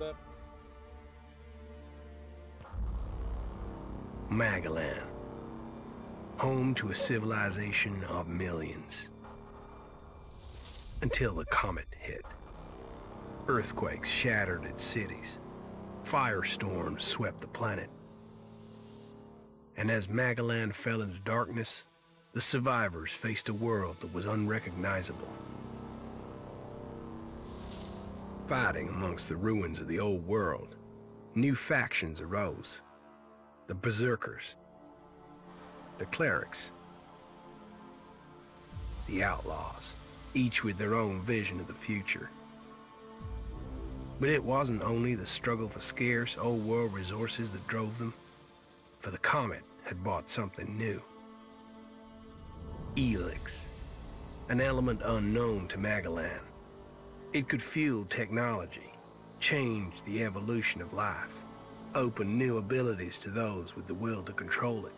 Sir. Magalan, home to a civilization of millions. Until the comet hit. Earthquakes shattered its cities. Firestorms swept the planet. And as Magalan fell into darkness, the survivors faced a world that was unrecognizable. Fighting amongst the ruins of the old world, new factions arose. The Berserkers, the Clerics, the Outlaws, each with their own vision of the future. But it wasn't only the struggle for scarce old world resources that drove them, for the comet had brought something new. Elex, an element unknown to Magalan. It could fuel technology, change the evolution of life, open new abilities to those with the will to control it.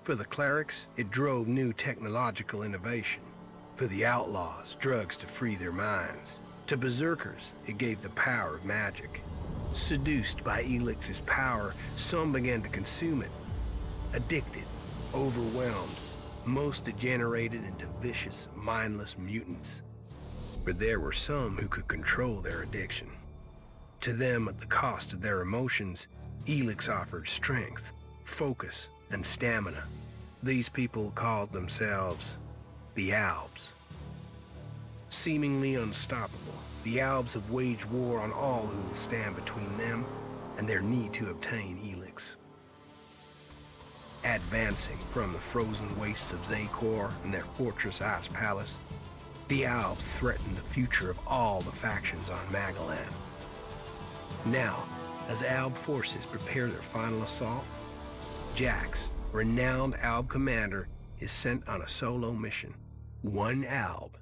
For the clerics, it drove new technological innovation. For the outlaws, drugs to free their minds. To berserkers, it gave the power of magic. Seduced by Elix's power, some began to consume it. Addicted, overwhelmed, most degenerated into vicious, mindless mutants. But there were some who could control their addiction. To them, at the cost of their emotions, Elex offered strength, focus, and stamina. These people called themselves the Albs. Seemingly unstoppable, the Albs have waged war on all who will stand between them and their need to obtain Elex. Advancing from the frozen wastes of Zakor and their fortress Ice Palace, the Albs threaten the future of all the factions on Magalan. Now, as Alb forces prepare their final assault, Jax, renowned Alb commander, is sent on a solo mission. One Alb,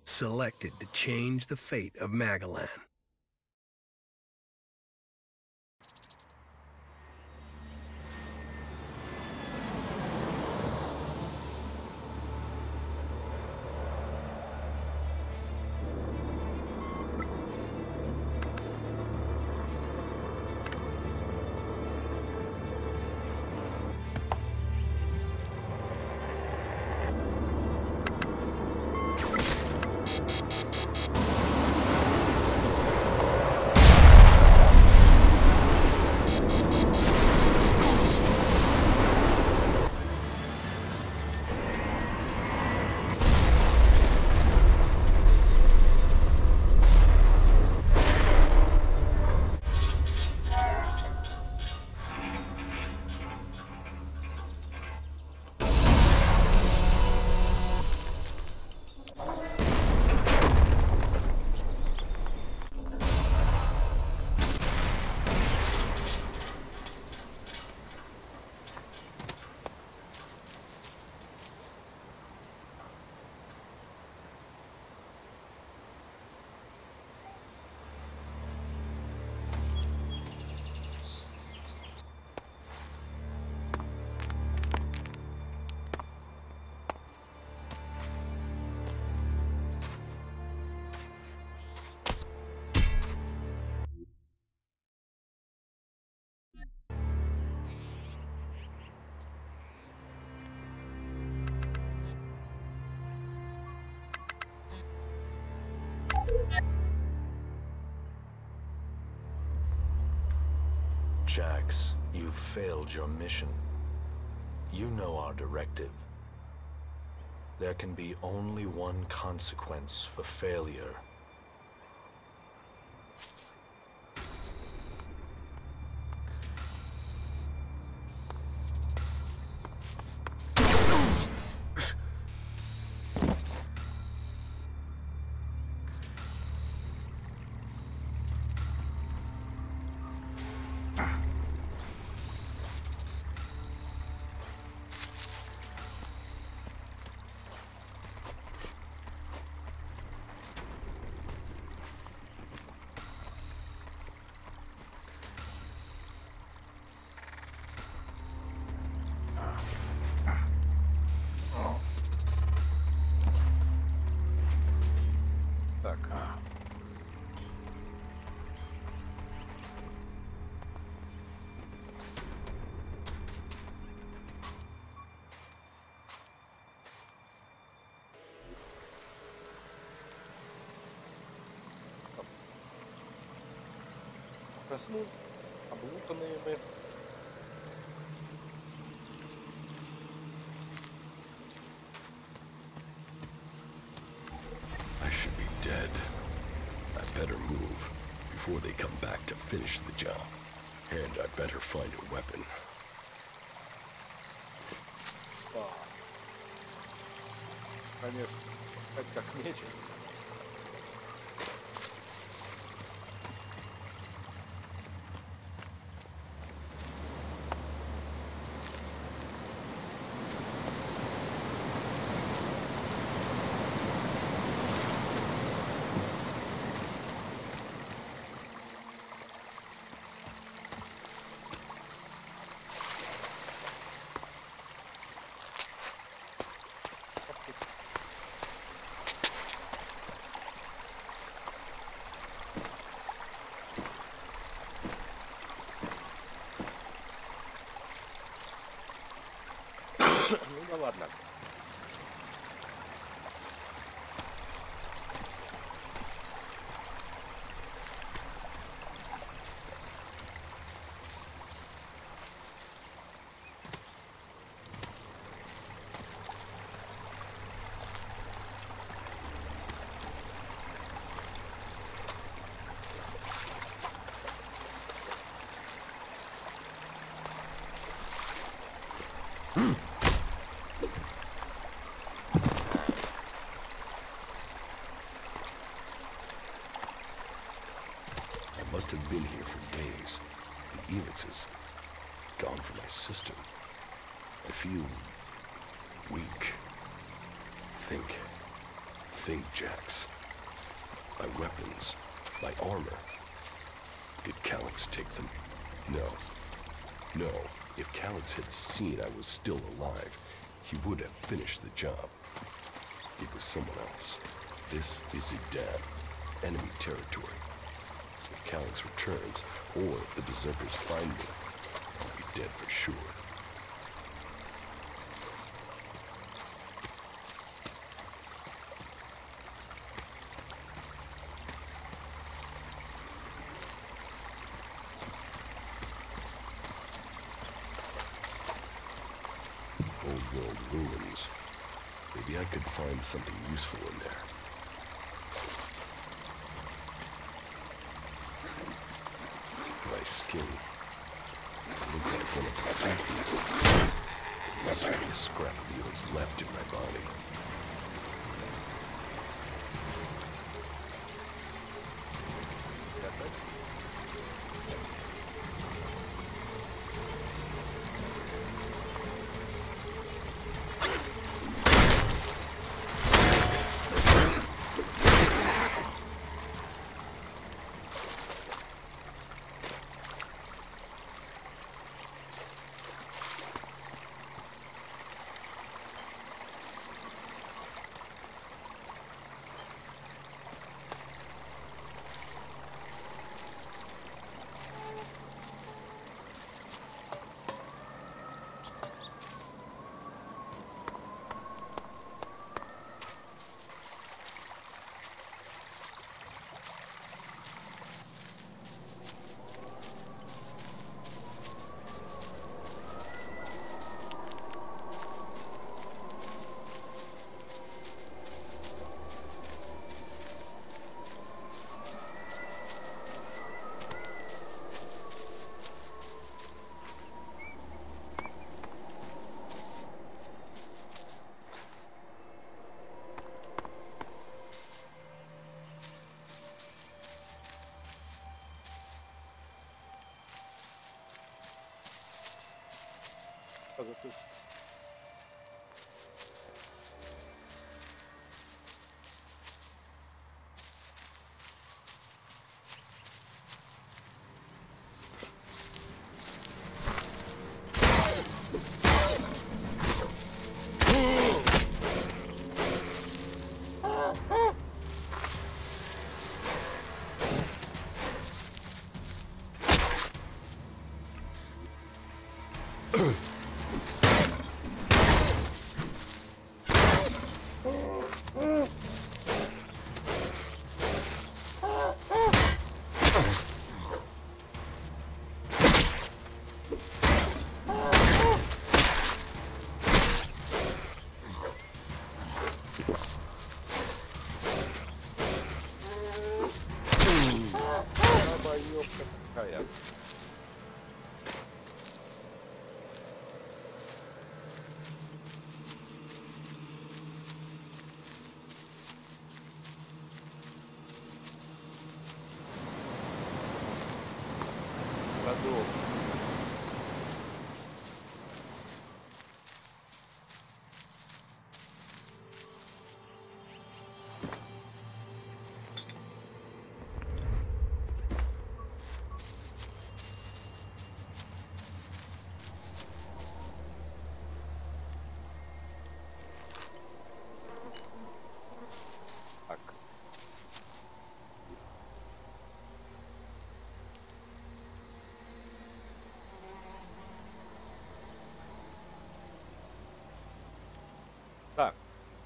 selected to change the fate of Magalan. Jax, you've failed your mission. You know our directive. There can be only one consequence for failure. проснулись, облутанные мы. I should be dead. I better move before they come back to finish the job. And I better find a weapon. Да. Конечно, это как меч. Ну да ладно. Must have been here for days. The Elex is gone from my system. I feel weak. Think, Jax. My weapons, my armor. Did Calyx take them? No. If Calyx had seen I was still alive, he would have finished the job. It was someone else. This is Zidane. Enemy territory. If Calyx returns, or if the berserkers find me, I'll be dead for sure. Old world ruins. Maybe I could find something useful in there. Skin. Looked like one of the feet. Must be a scrap of what's left in my body.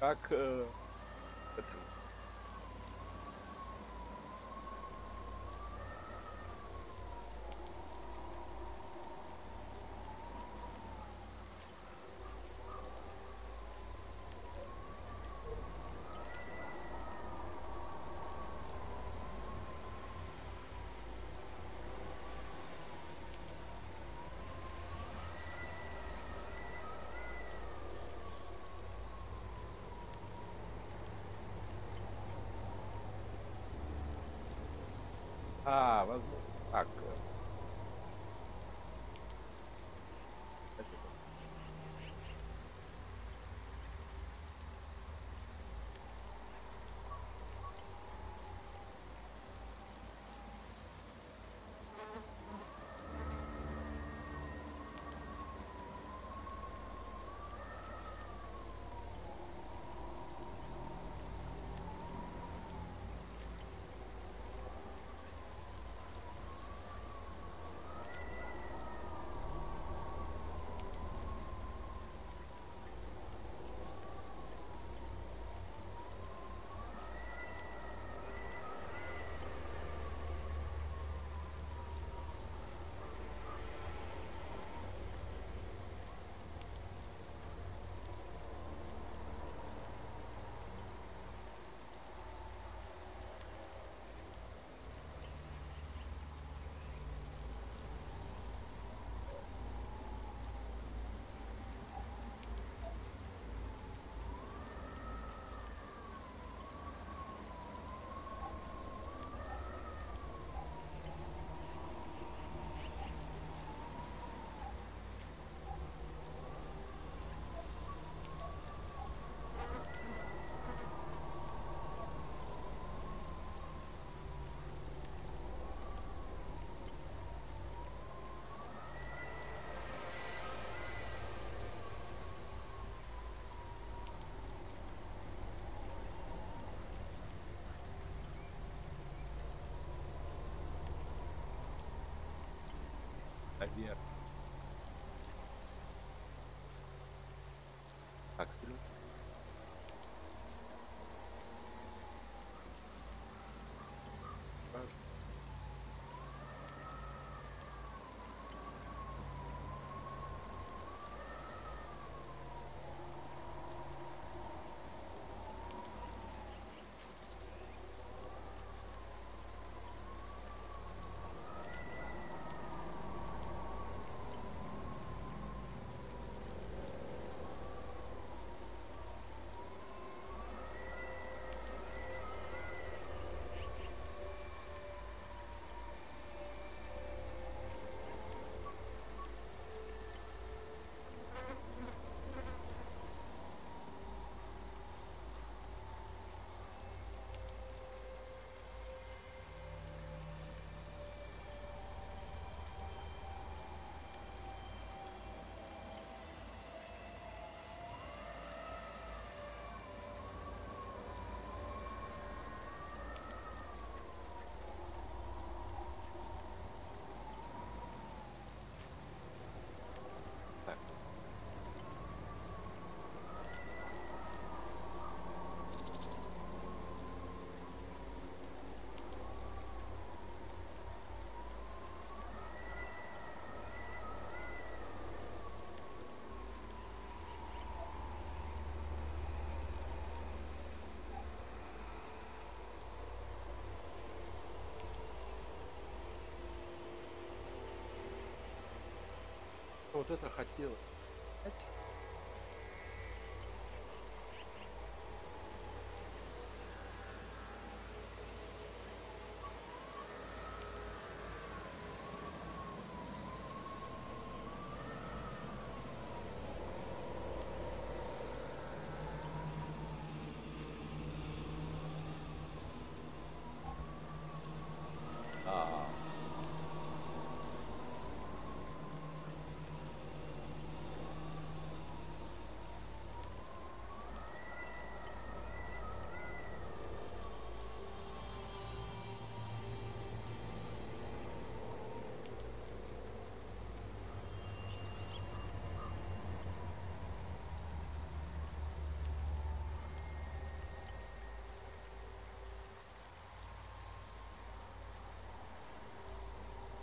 Как это, возможно. Так. Наверное. Так, стрелять. Вот это хотел.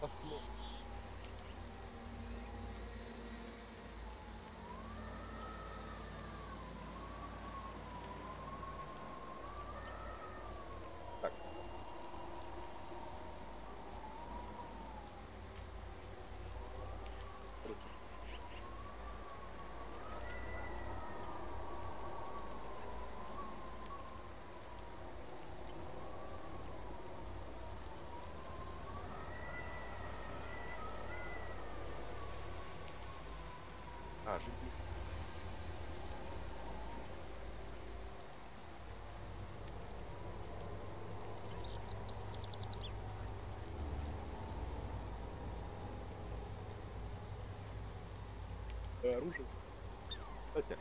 Посмотрим. Так. Крутим. Жги. Оружие. Хотя.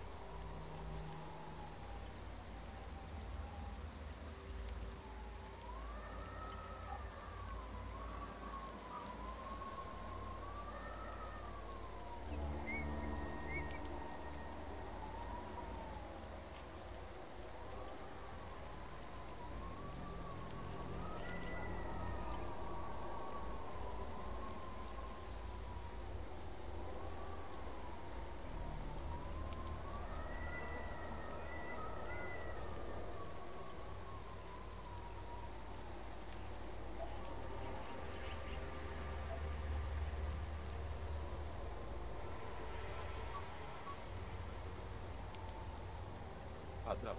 Да.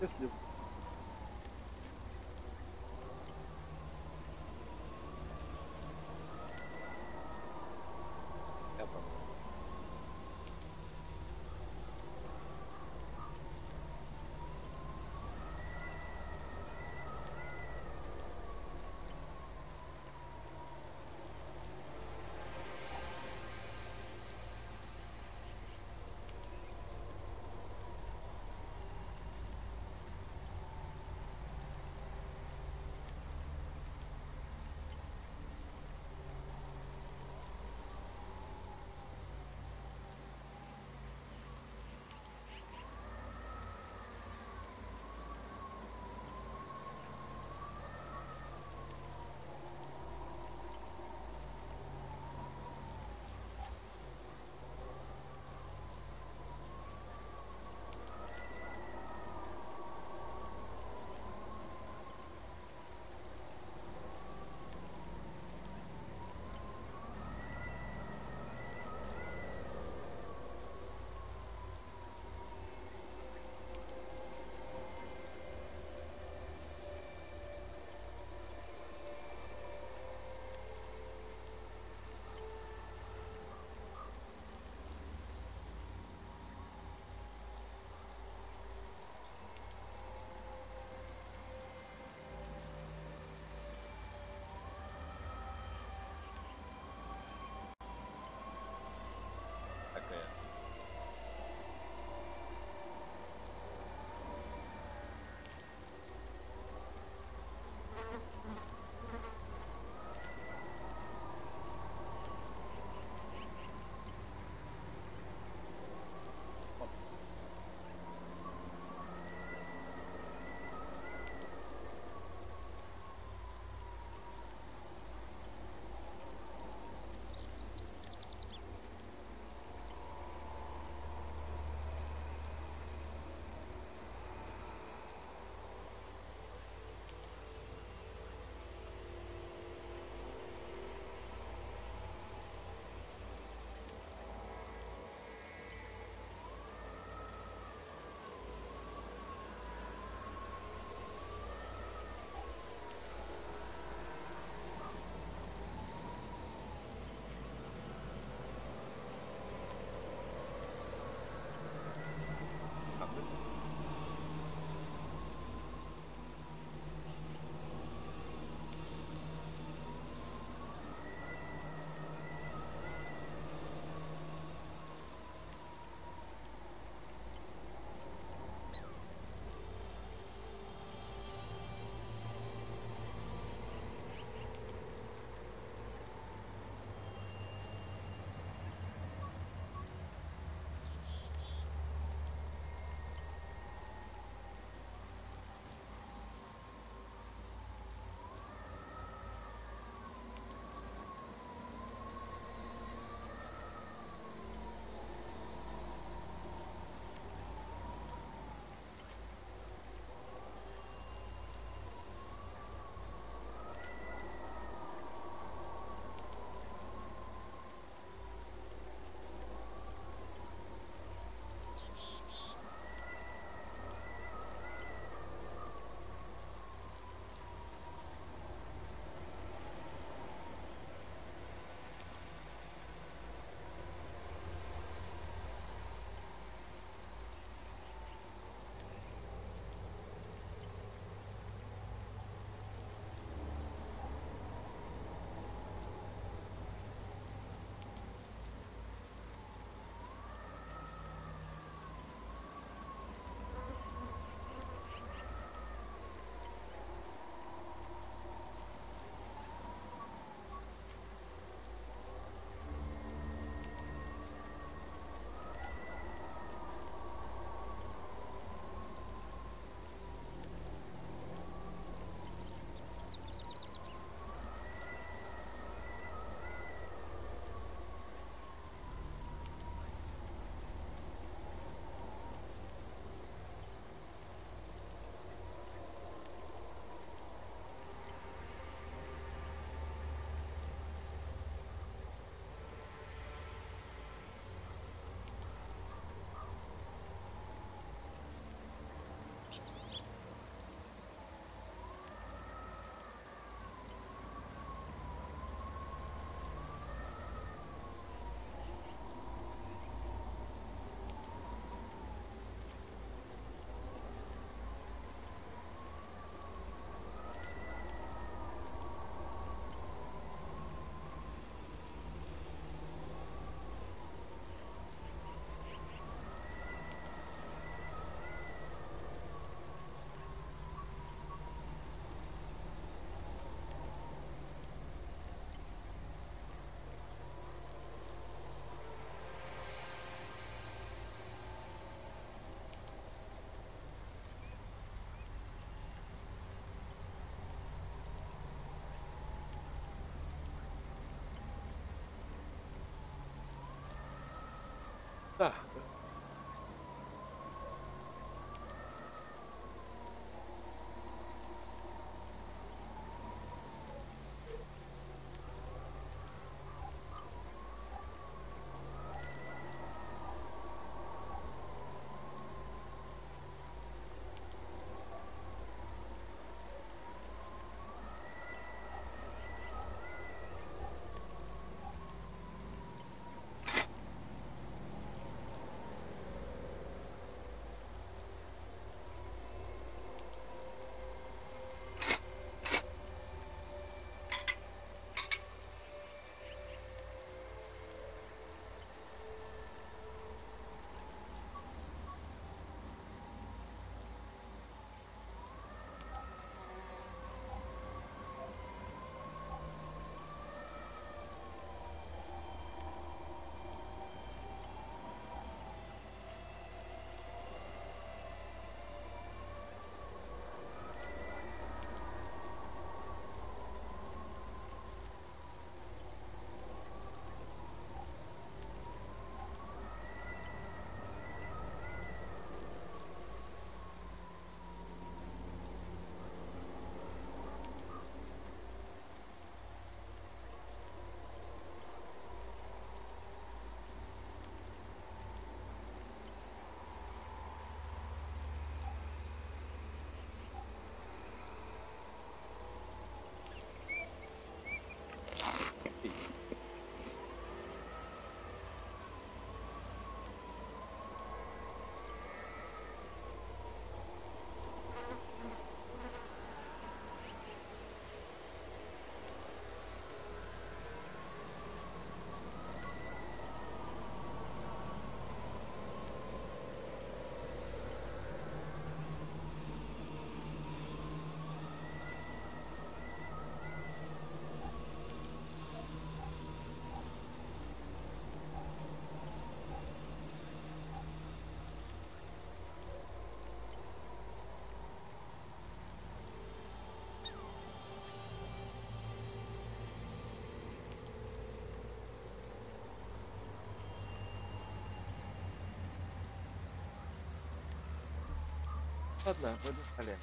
Если это Да. Ладно, пойду в столе.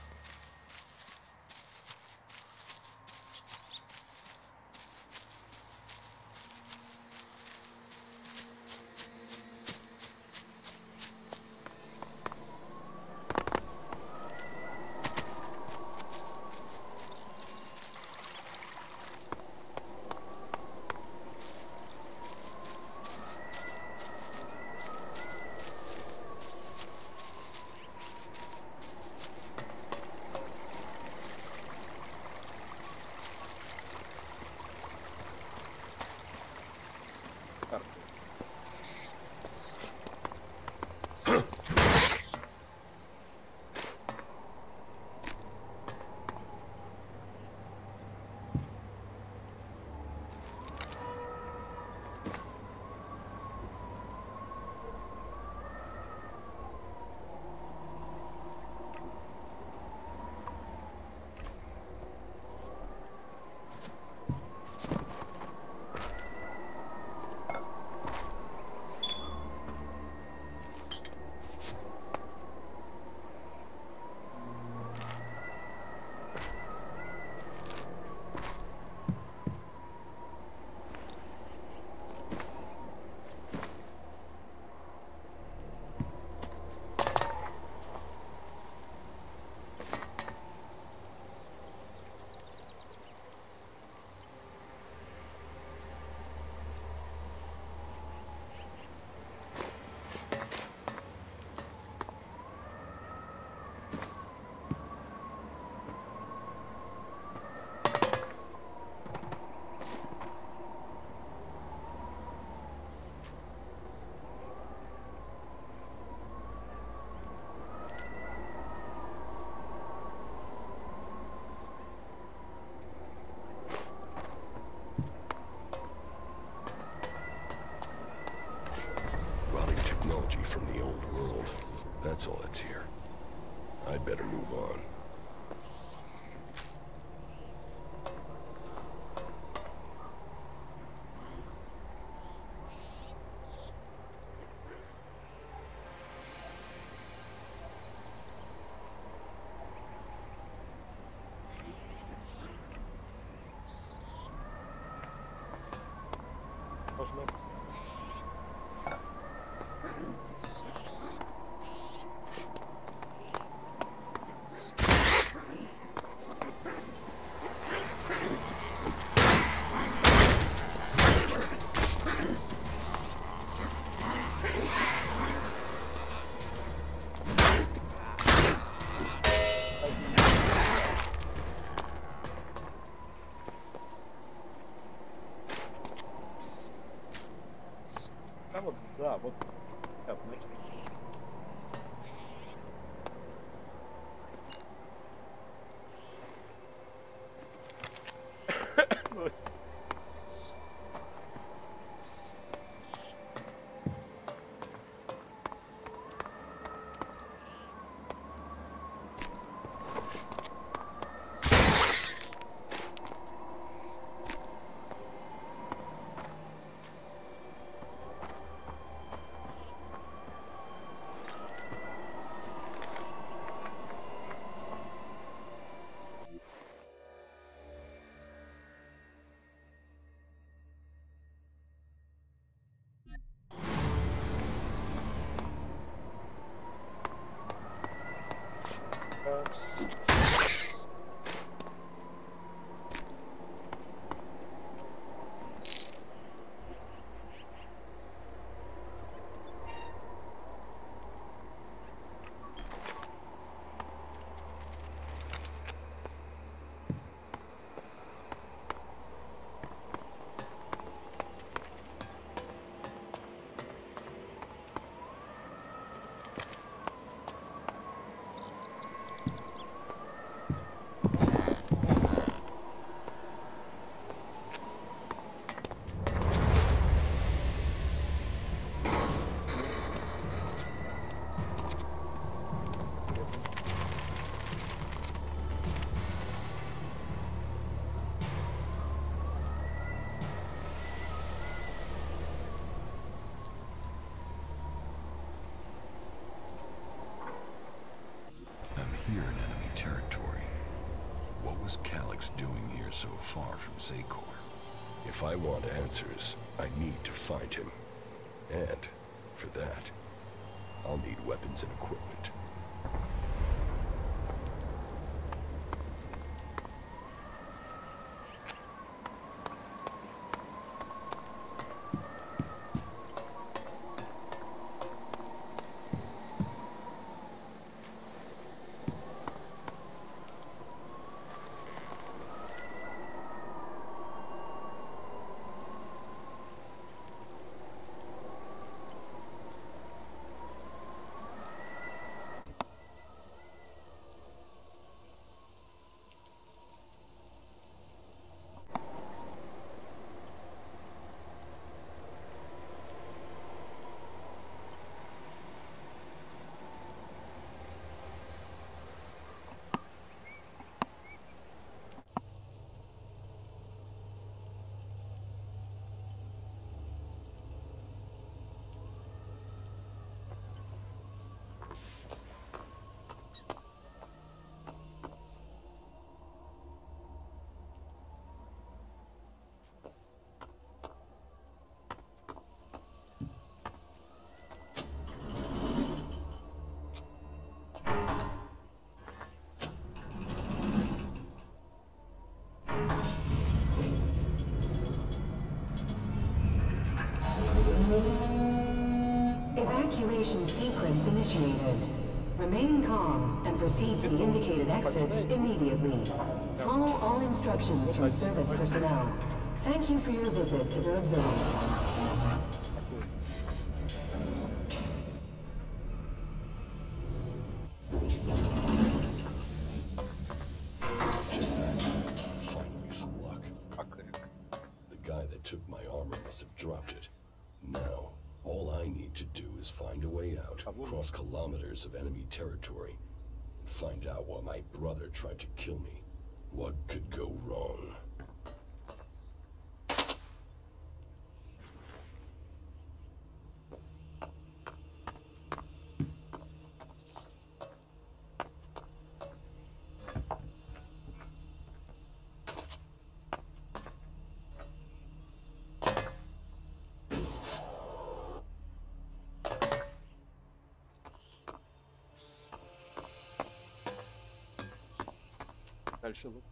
From the old world. That's all that's here. I'd better move on. Elex doing here so far from Zacor? If I want answers, I need to find him. And, for that, I'll need weapons and equipment. Evacuation sequence initiated. Remain calm and proceed to the indicated exits immediately. Follow all instructions from service personnel. Thank you for your visit to the observatory. Finally some luck. The guy that took my armor must have dropped it. Now, all I need to do is find a way out, cross kilometers of enemy territory, and find out why my brother tried to kill me. What could go wrong? Дальше лук.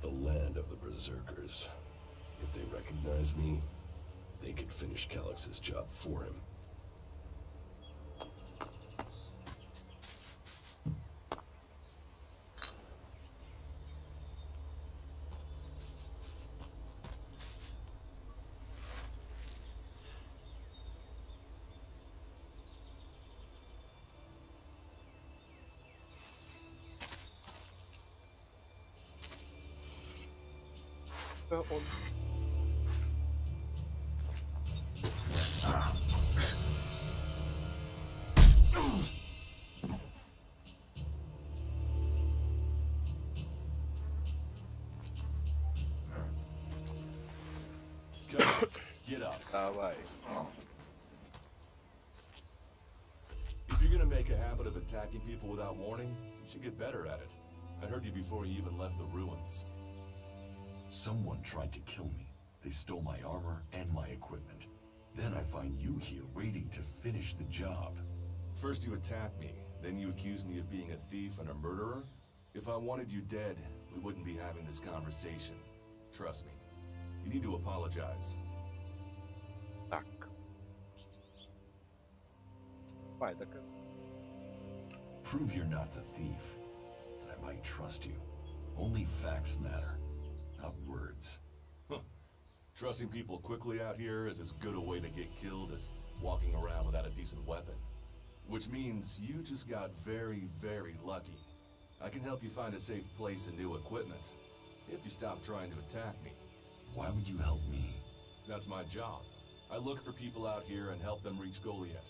The land of the Berserkers. If they recognize me, they could finish Calix's job for him. Он. Get up. Давай. If you're gonna make a habit of attacking people without warning, you should get better at it. I heard you before you even left the ruins. Someone tried to kill me. They stole my armor and my equipment. Then I find you here waiting to finish the job. First you attack me, then you accuse me of being a thief and a murderer? If I wanted you dead, we wouldn't be having this conversation. Trust me. You need to apologize. Так. Давай, так. Prove you're not the thief, and I might trust you. Only facts matter, not words. Trusting people quickly out here is as good a way to get killed as walking around without a decent weapon. Which means you just got very, very lucky. I can help you find a safe place and new equipment, if you stop trying to attack me. Why would you help me? That's my job. I look for people out here and help them reach Goliath.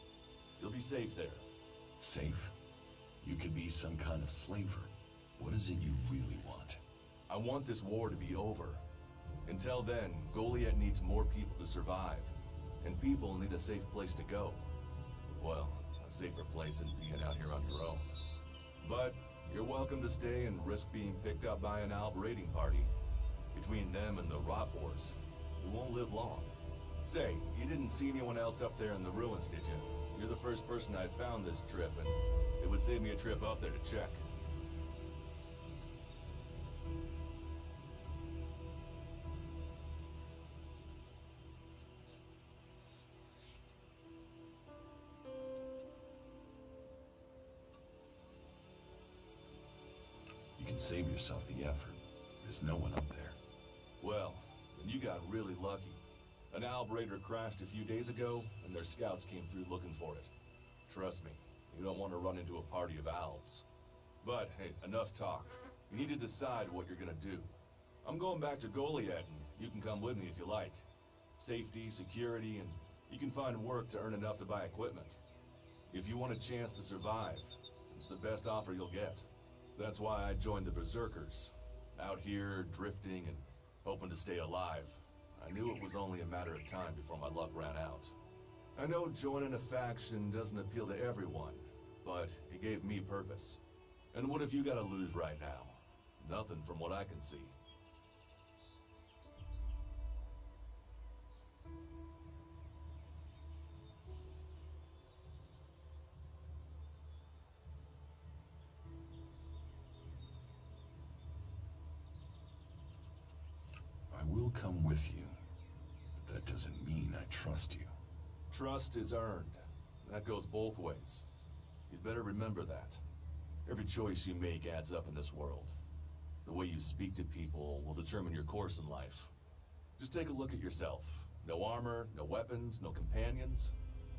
You'll be safe there. Safe? You could be some kind of slaver. What is it you really want? I want this war to be over. Until then, Goliath needs more people to survive. And people need a safe place to go. Well, a safer place than being out here on your own. But you're welcome to stay and risk being picked up by an ALB raiding party. Between them and the Rot Wars, you won't live long. Say, you didn't see anyone else up there in the ruins, did you? You're the first person I found this trip, and it would save me a trip up there to check. You can save yourself the effort. There's no one up there. Well, then you got really lucky. An ALB raider crashed a few days ago, and their scouts came through looking for it. Trust me, you don't want to run into a party of ALBs. But, hey, enough talk. You need to decide what you're gonna do. I'm going back to Goliath, and you can come with me if you like. Safety, security, and you can find work to earn enough to buy equipment. If you want a chance to survive, it's the best offer you'll get. That's why I joined the Berserkers. Out here, drifting, and hoping to stay alive. I knew it was only a matter of time before my luck ran out. I know joining a faction doesn't appeal to everyone, but it gave me purpose. And what have you got to lose right now? Nothing from what I can see. I will come with you, but that doesn't mean I trust you. Trust is earned. That goes both ways. You'd better remember that. Every choice you make adds up in this world. The way you speak to people will determine your course in life. Just take a look at yourself. No armor, no weapons, no companions.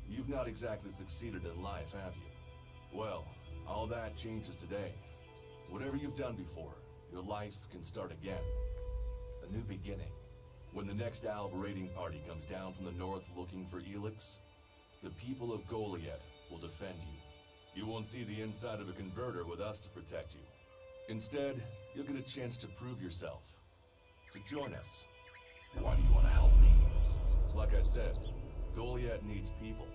You've not exactly succeeded in life, have you? Well, all that changes today. Whatever you've done before, your life can start again. A new beginning. When the next ALB raiding party comes down from the north looking for Elex, the people of Goliath will defend you. You won't see the inside of a converter with us to protect you. Instead, you'll get a chance to prove yourself. To join us. Why do you want to help me? Like I said, Goliath needs people.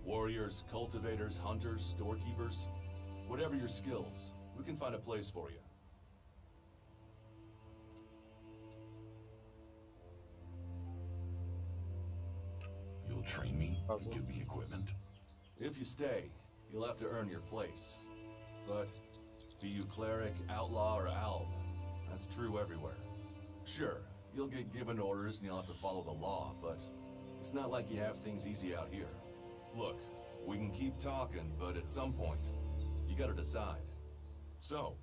Warriors, cultivators, hunters, storekeepers. Whatever your skills, we can find a place for you. You'll train me, give me equipment. If you stay, you'll have to earn your place. But be you cleric, outlaw, or ALB, that's true everywhere. Sure, you'll get given orders and you'll have to follow the law, but it's not like you have things easy out here. Look, we can keep talking, but at some point, you gotta decide. So,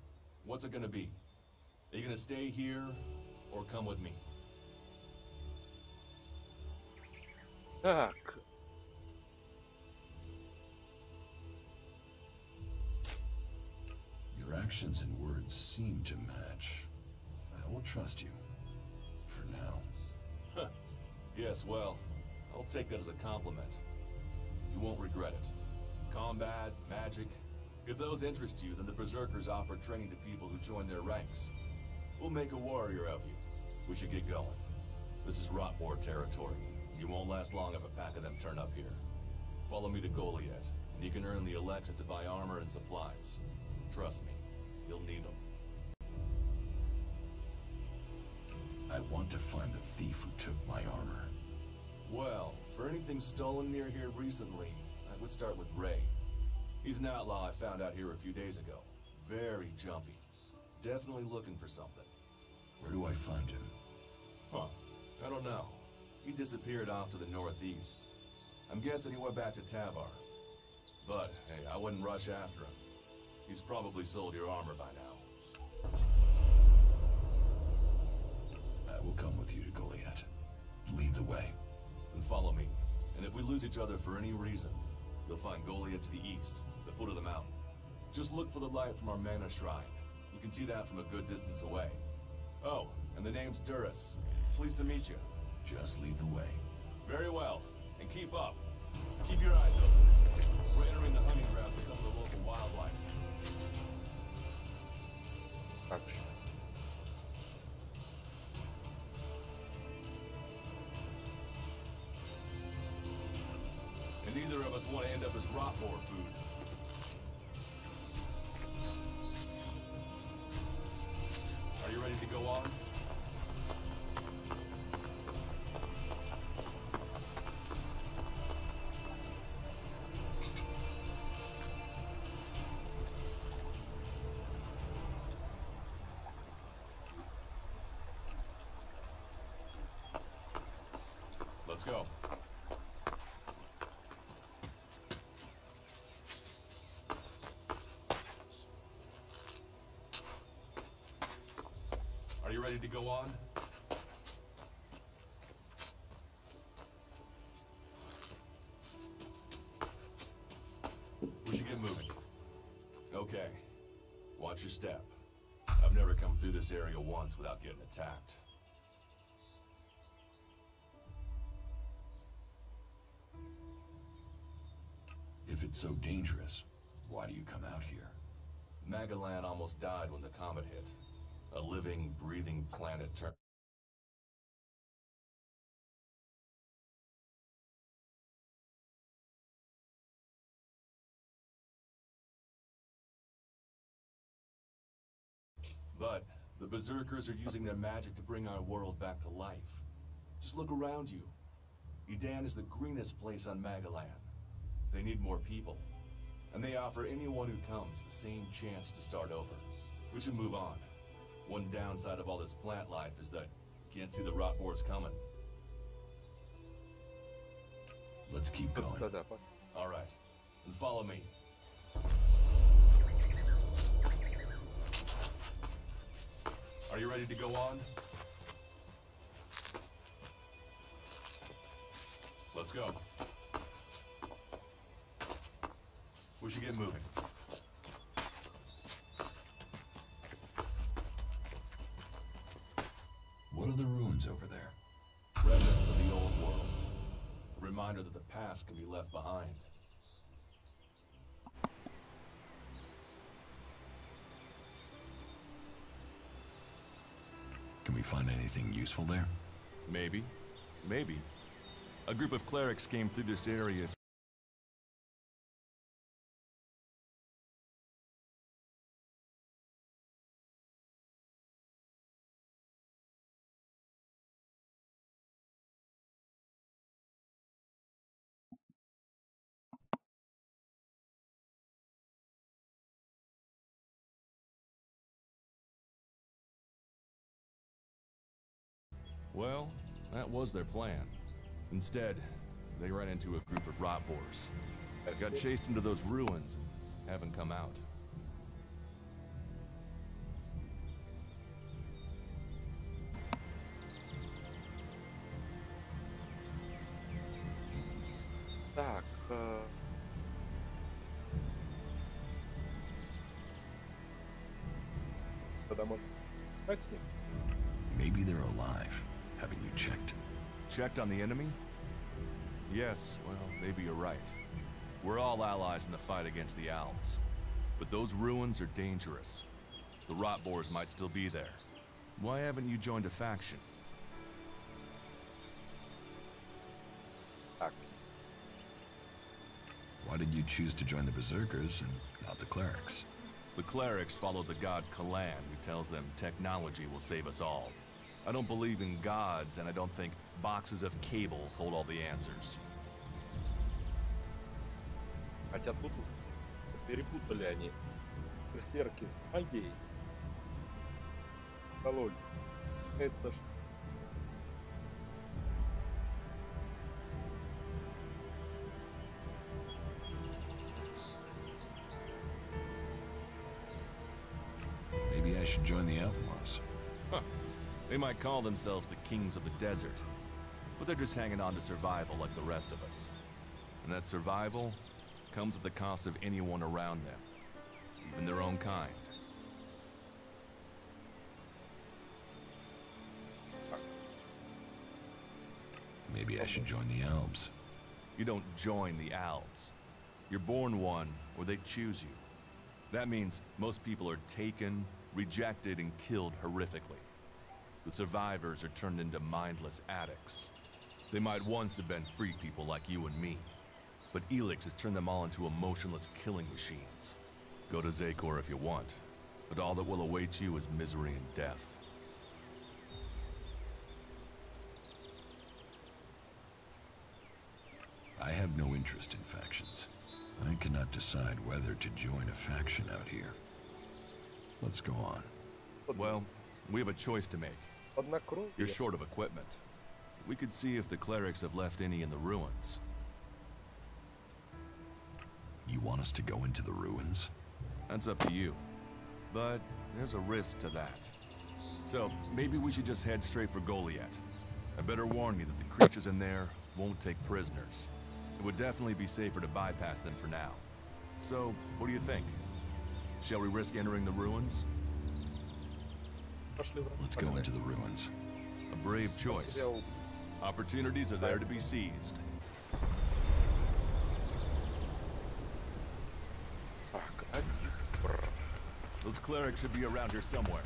what's it gonna be? Are you gonna stay here, or come with me? Так. Your actions and words seem to match. I will trust you. For now. Yes, well, I'll take that as a compliment. You won't regret it. Combat, magic. If those interest you, then the Berserkers offer training to people who join their ranks. We'll make a warrior of you. We should get going. This is Rotboard territory. You won't last long if a pack of them turn up here. Follow me to Goliath, and you can earn the Elex to buy armor and supplies. Trust me, you'll need them. I want to find the thief who took my armor. Well, for anything stolen near here recently, I would start with Ray. He's an outlaw I found out here a few days ago. Very jumpy. Definitely looking for something. Where do I find him? Huh. I don't know. He disappeared off to the northeast. I'm guessing he went back to Tavar. But, hey, I wouldn't rush after him. He's probably sold your armor by now. I will come with you to Goliath. Lead the way. And follow me. And if we lose each other for any reason, you'll find Goliath to the east, the foot of the mountain. Just look for the light from our mana shrine. You can see that from a good distance away. Oh, and the name's Duras. Pleased to meet you. Just lead the way. Very well. And keep up. Keep your eyes open. We're entering the hunting grounds of some of the local wildlife. Так. And neither of us want to end up as Rotboar food. Are you ready to go on? Let's go. Are you ready to go on? We should get moving. Okay. Watch your step. I've never come through this area once without getting attacked. If it's so dangerous, why do you come out here? Magalan almost died when the comet hit. A living, breathing planet turned. But the Berserkers are using their magic to bring our world back to life. Just look around you. Edan is the greenest place on Magalan. They need more people. And they offer anyone who comes the same chance to start over. We should move on. One downside of all this plant life is that you can't see the Rotboars coming. Let's keep going. Да-да. All right. And follow me. Are you ready to go on? Let's go. We should get moving. What are the ruins over there? Remnants of the old world. A reminder that the past can be left behind. Can we find anything useful there? Maybe. Maybe. A group of clerics came through this area Well, that was their plan. Instead, they ran into a group of rot boars. Got chased into those ruins and haven't come out. Так, тогда можно сказать с ним. Maybe they're alive. Haven't you checked? Checked on the enemy? Yes, well, maybe you're right. We're all allies in the fight against the Alps. But those ruins are dangerous. The rot boars might still be there. Why haven't you joined a faction? Так, Why did you choose to join the Berserkers and not the clerics? The clerics follow the god Kalan, who tells them technology will save us all. I don't believe in gods, and I don't think boxes of cables hold all the answers. хотя тут перепутали они. Берсерки с магией. Кололь. Это ж... Maybe I should join the Outlaws. Huh. They might call themselves the kings of the desert, but they're just hanging on to survival like the rest of us. And that survival comes at the cost of anyone around them, even their own kind. Maybe I should join the Elves. You don't join the Alps. You're born one, or they choose you. That means most people are taken, rejected, and killed horrifically. The survivors are turned into mindless addicts. They might once have been free people like you and me, but Elex has turned them all into emotionless killing machines. Go to Zakor if you want, but all that will await you is misery and death. I have no interest in factions. I cannot decide whether to join a faction out here. Let's go on. Well, we have a choice to make. Однокровие. You're short of equipment. We could see if the clerics have left any in the ruins. You want us to go into the ruins? That's up to you. But there's a risk to that. So maybe we should just head straight for Goliath. I better warn you that the creatures in there won't take prisoners. It would definitely be safer to bypass them for now. So, what do you think? Shall we risk entering the ruins? Пошли в Let's go into the ruins. A brave choice. Opportunities are there to be seized. Так, один. Those clerics should be around here somewhere.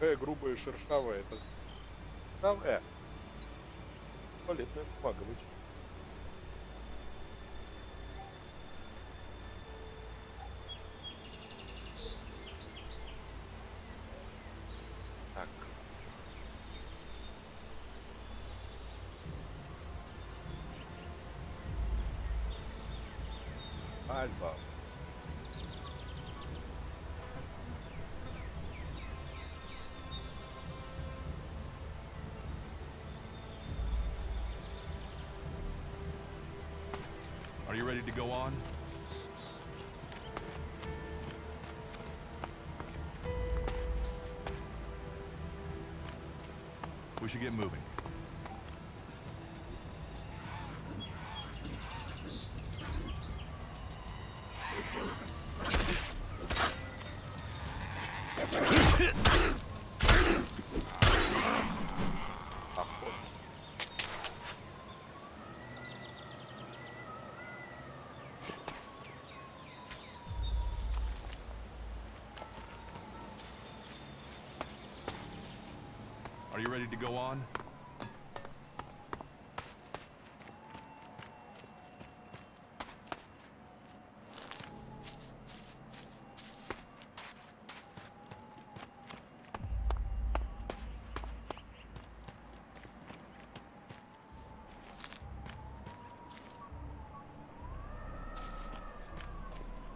Такая грубая, шершавая. Это шершавая. Туалетная бумага. Так. Альба. Are you ready to go on? We should get moving. Are you ready to go on?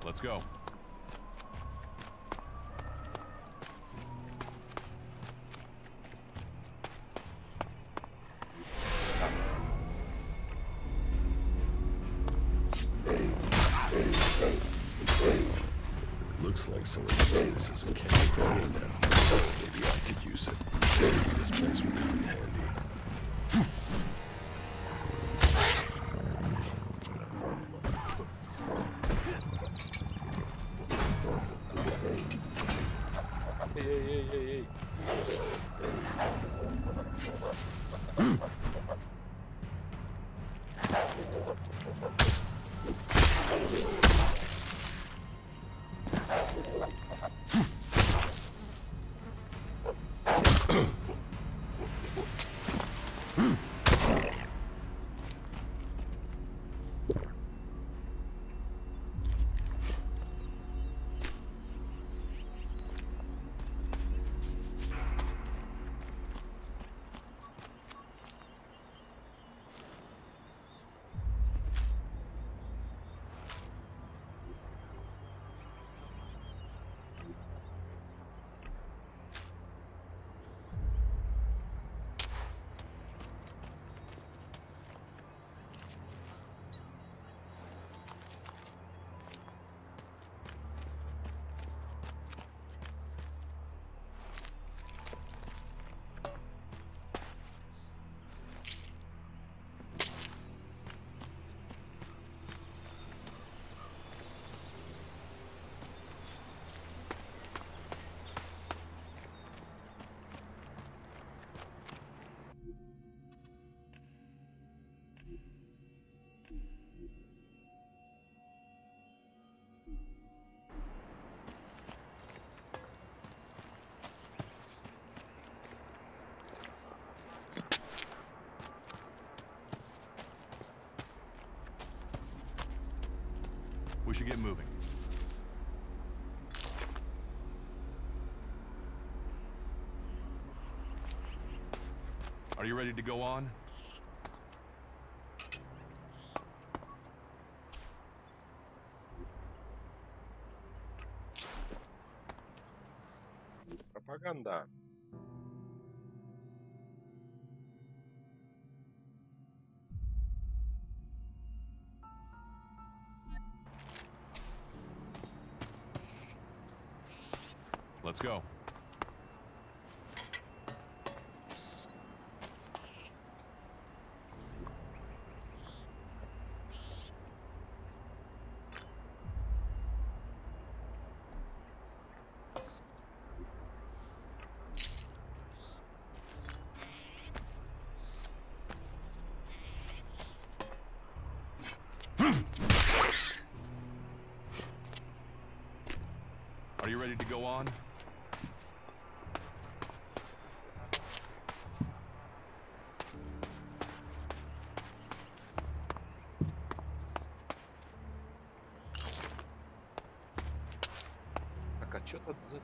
Let's go. Looks like someone using this as a camera phone now. Maybe I could use it. Maybe this place would come in handy. Эй. We should get moving. Are you ready to go on? Пропаганда. Let's go. Are you ready to go on? Этот за...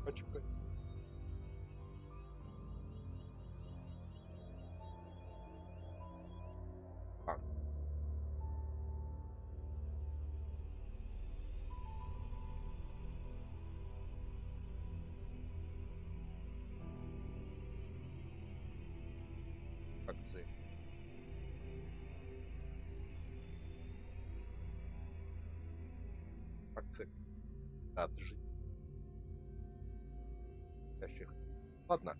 Почему? А. Акции. Акции. Отжить. Ладно.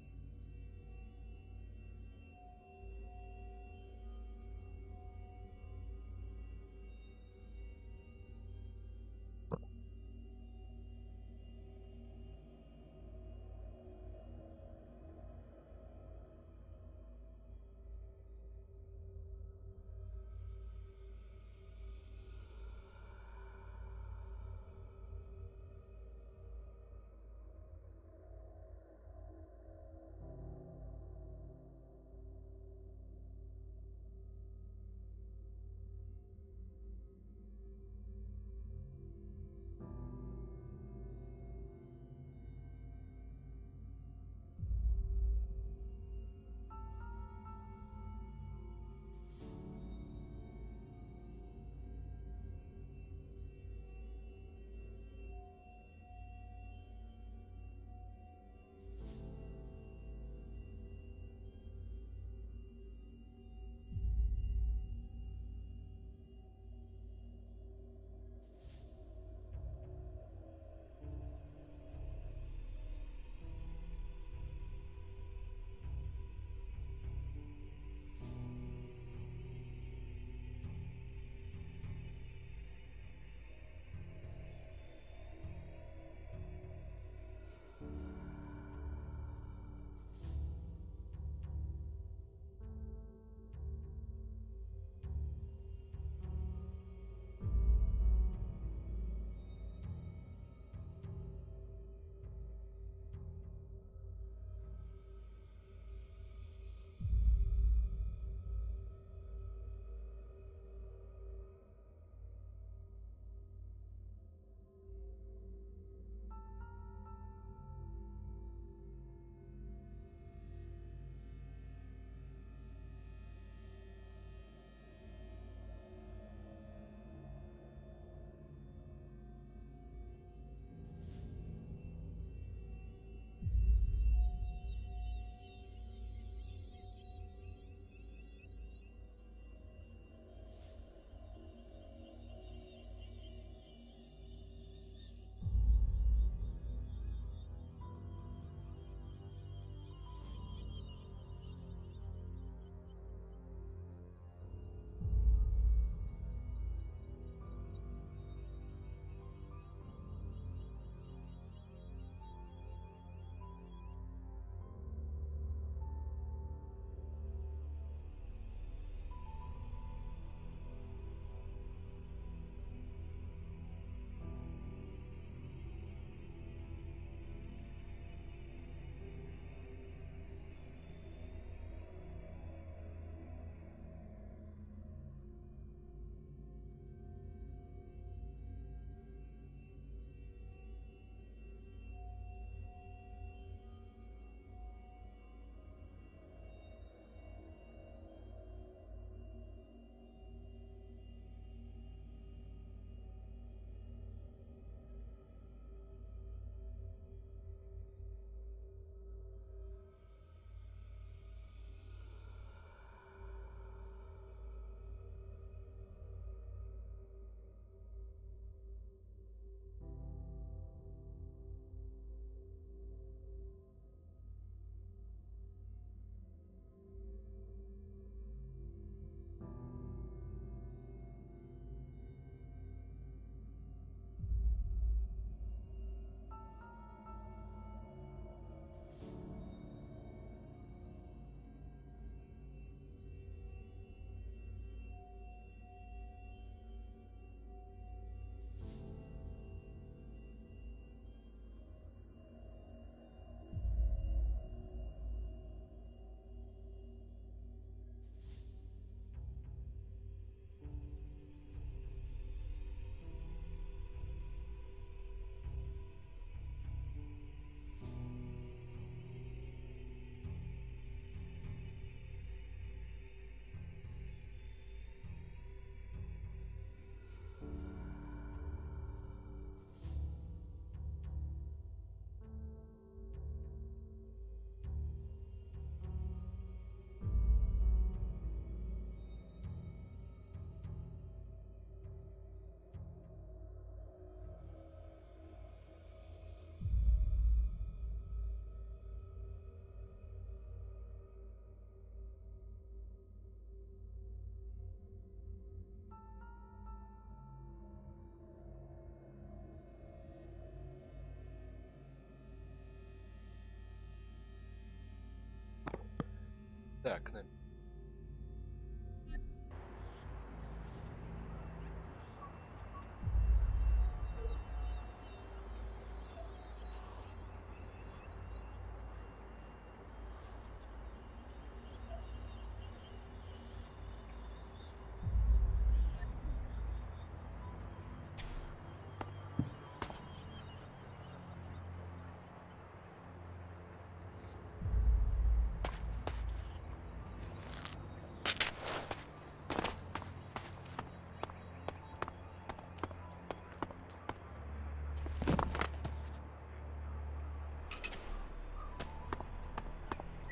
Так,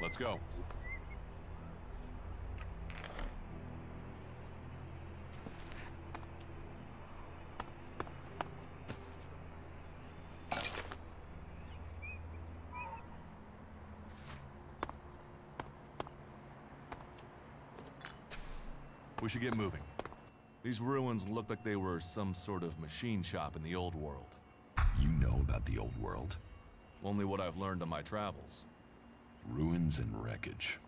Let's go. We should get moving. These ruins look like they were some sort of machine shop in the old world. You know about the old world? Only what I've learned on my travels. Ruins and wreckage.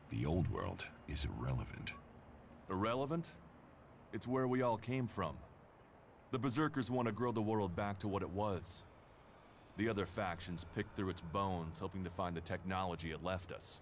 The old world is irrelevant. Irrelevant? It's where we all came from. The Berserkers want to grow the world back to what it was. The other factions pick through its bones, hoping to find the technology it left us.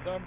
Да.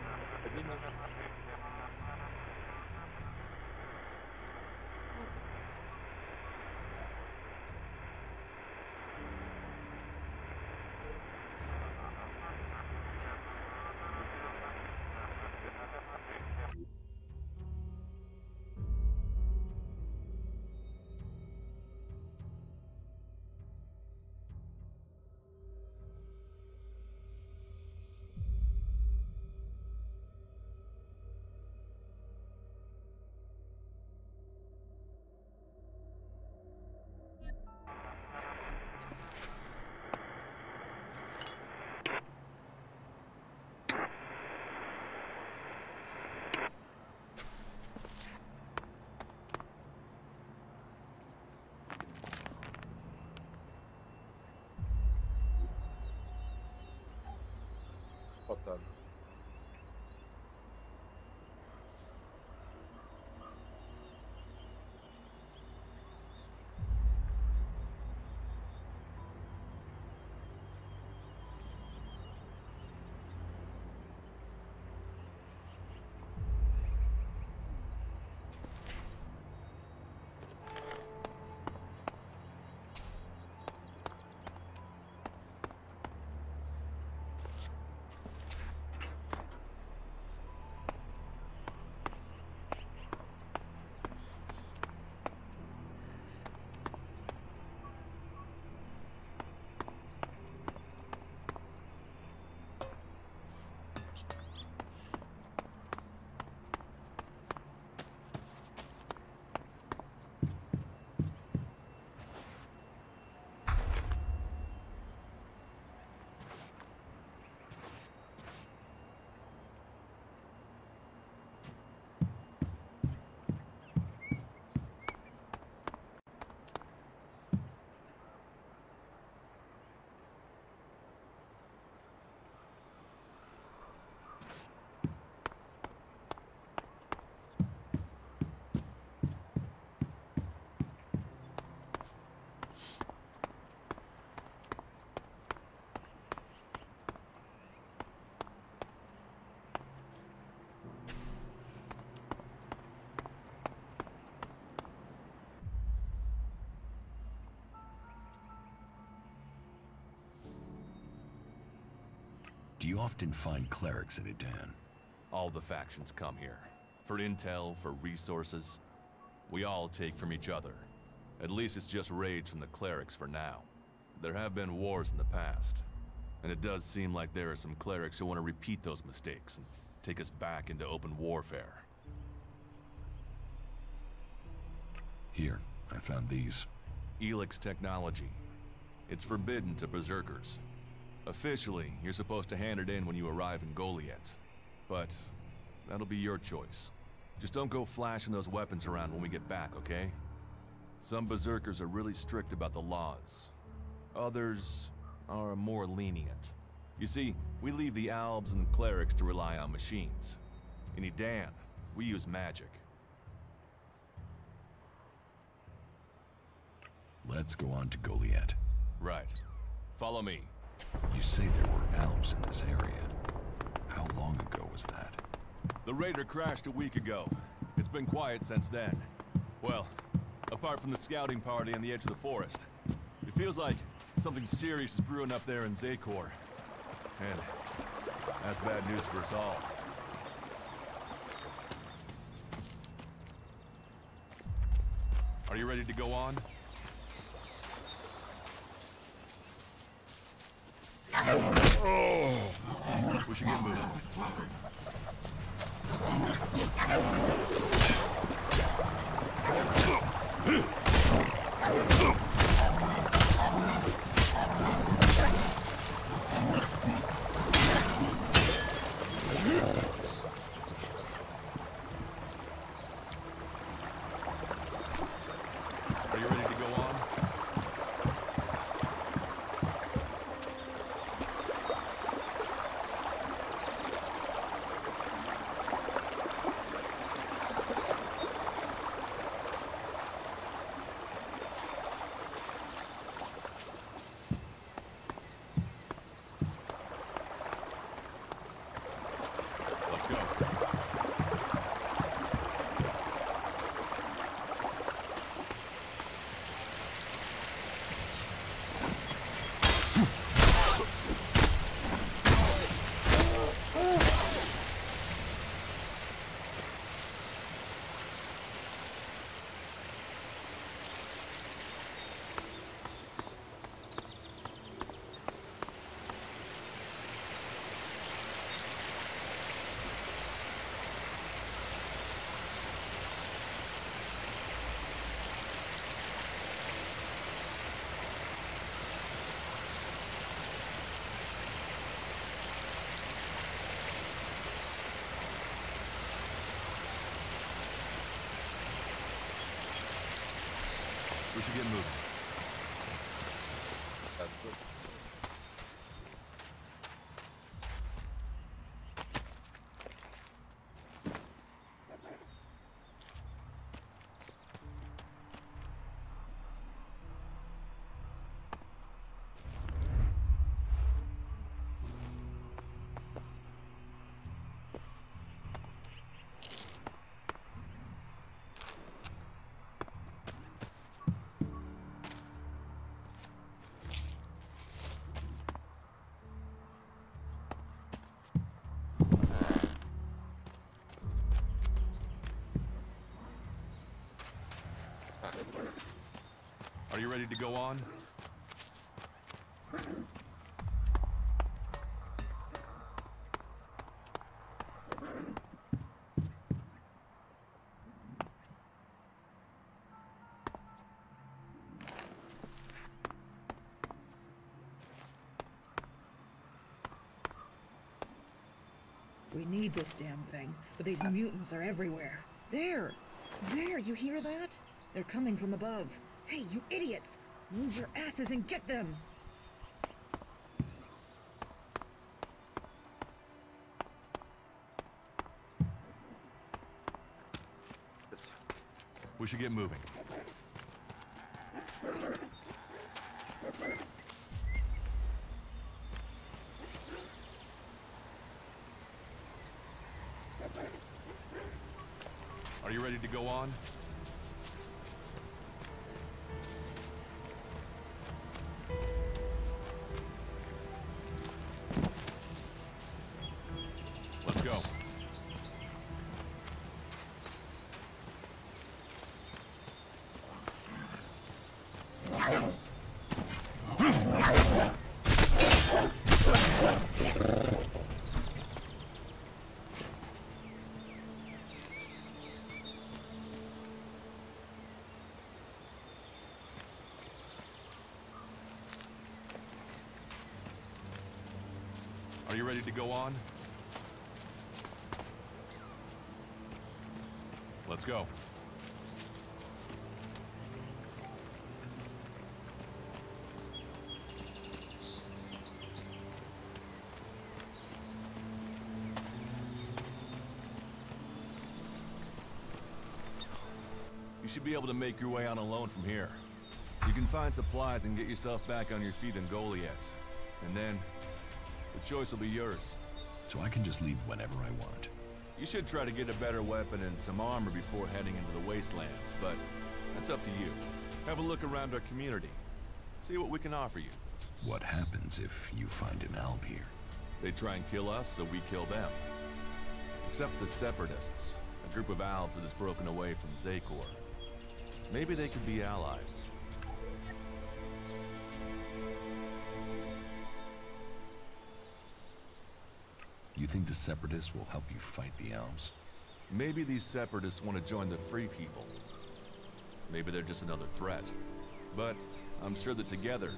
Потом. Do you often find clerics at Idan? All the factions come here. For intel, for resources. We all take from each other. At least it's just rage from the clerics for now. There have been wars in the past. And it does seem like there are some clerics who want to repeat those mistakes and take us back into open warfare. Here, I found these. Elex technology. It's forbidden to berserkers. Officially, you're supposed to hand it in when you arrive in Goliath. But that'll be your choice. Just don't go flashing those weapons around when we get back, okay? Some berserkers are really strict about the laws. Others are more lenient. You see, we leave the albs and clerics to rely on machines. In Idan, we use magic. Let's go on to Goliath. Right. Follow me. You say there were Alps in this area. How long ago was that? The raider crashed a week ago. It's been quiet since then. Well, apart from the scouting party on the edge of the forest. It feels like something serious is brewing up there in Zakor. And that's bad news for us all. Are you ready to go on? We should get moving. Are you ready to go on? Let's go. We should get moving. That's good. Are you ready to go on? We need this damn thing, but these mutants are everywhere. There! There, you hear that? They're coming from above. Hey, you idiots! Move your asses and get them! We should get moving. Are you ready to go on? Are you ready to go on? Let's go. You should be able to make your way on alone from here. You can find supplies and get yourself back on your feet in Goliath. And then, the choice will be yours. So I can just leave whenever I want. You should try to get a better weapon and some armor before heading into the wastelands, but that's up to you. Have a look around our community. See what we can offer you. What happens if you find an alb here? They try and kill us, so we kill them. Except the Separatists, a group of Albs that has broken away from Zakor. Maybe they could be allies. You think the Separatists will help you fight the Albs? Maybe these Separatists want to join the Free People. Maybe they're just another threat. But I'm sure that together,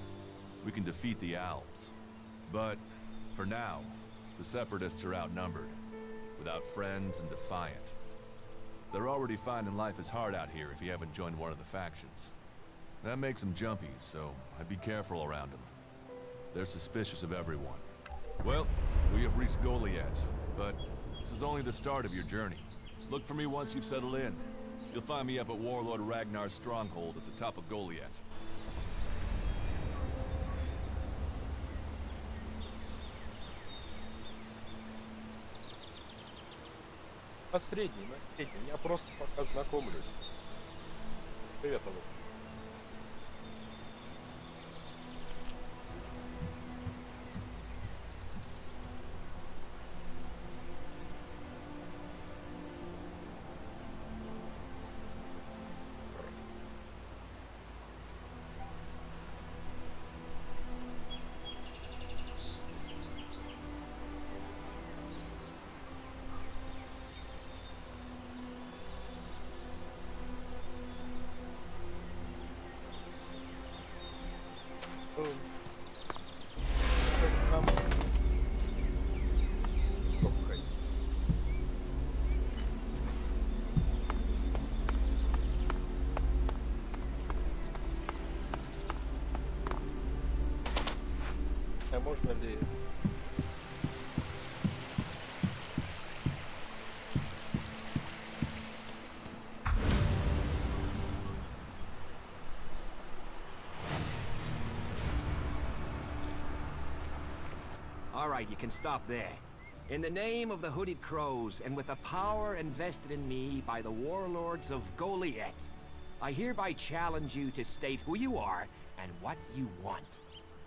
we can defeat the Albs. But for now, the Separatists are outnumbered, without friends and defiant. They're already finding life is hard out here if you haven't joined one of the factions. That makes them jumpy, so I'd be careful around them. They're suspicious of everyone. Well, we have reached Goliath, but this is only the start of your journey. Look for me once you've settled in. You'll find me up at Warlord Ragnar's stronghold at the top of Goliath. На средний. Я просто пока знакомлюсь. Приветствую. А можно ли... All right, you can stop there. In the name of the Hooded Crows, and with the power invested in me by the warlords of Goliath, I hereby challenge you to state who you are and what you want.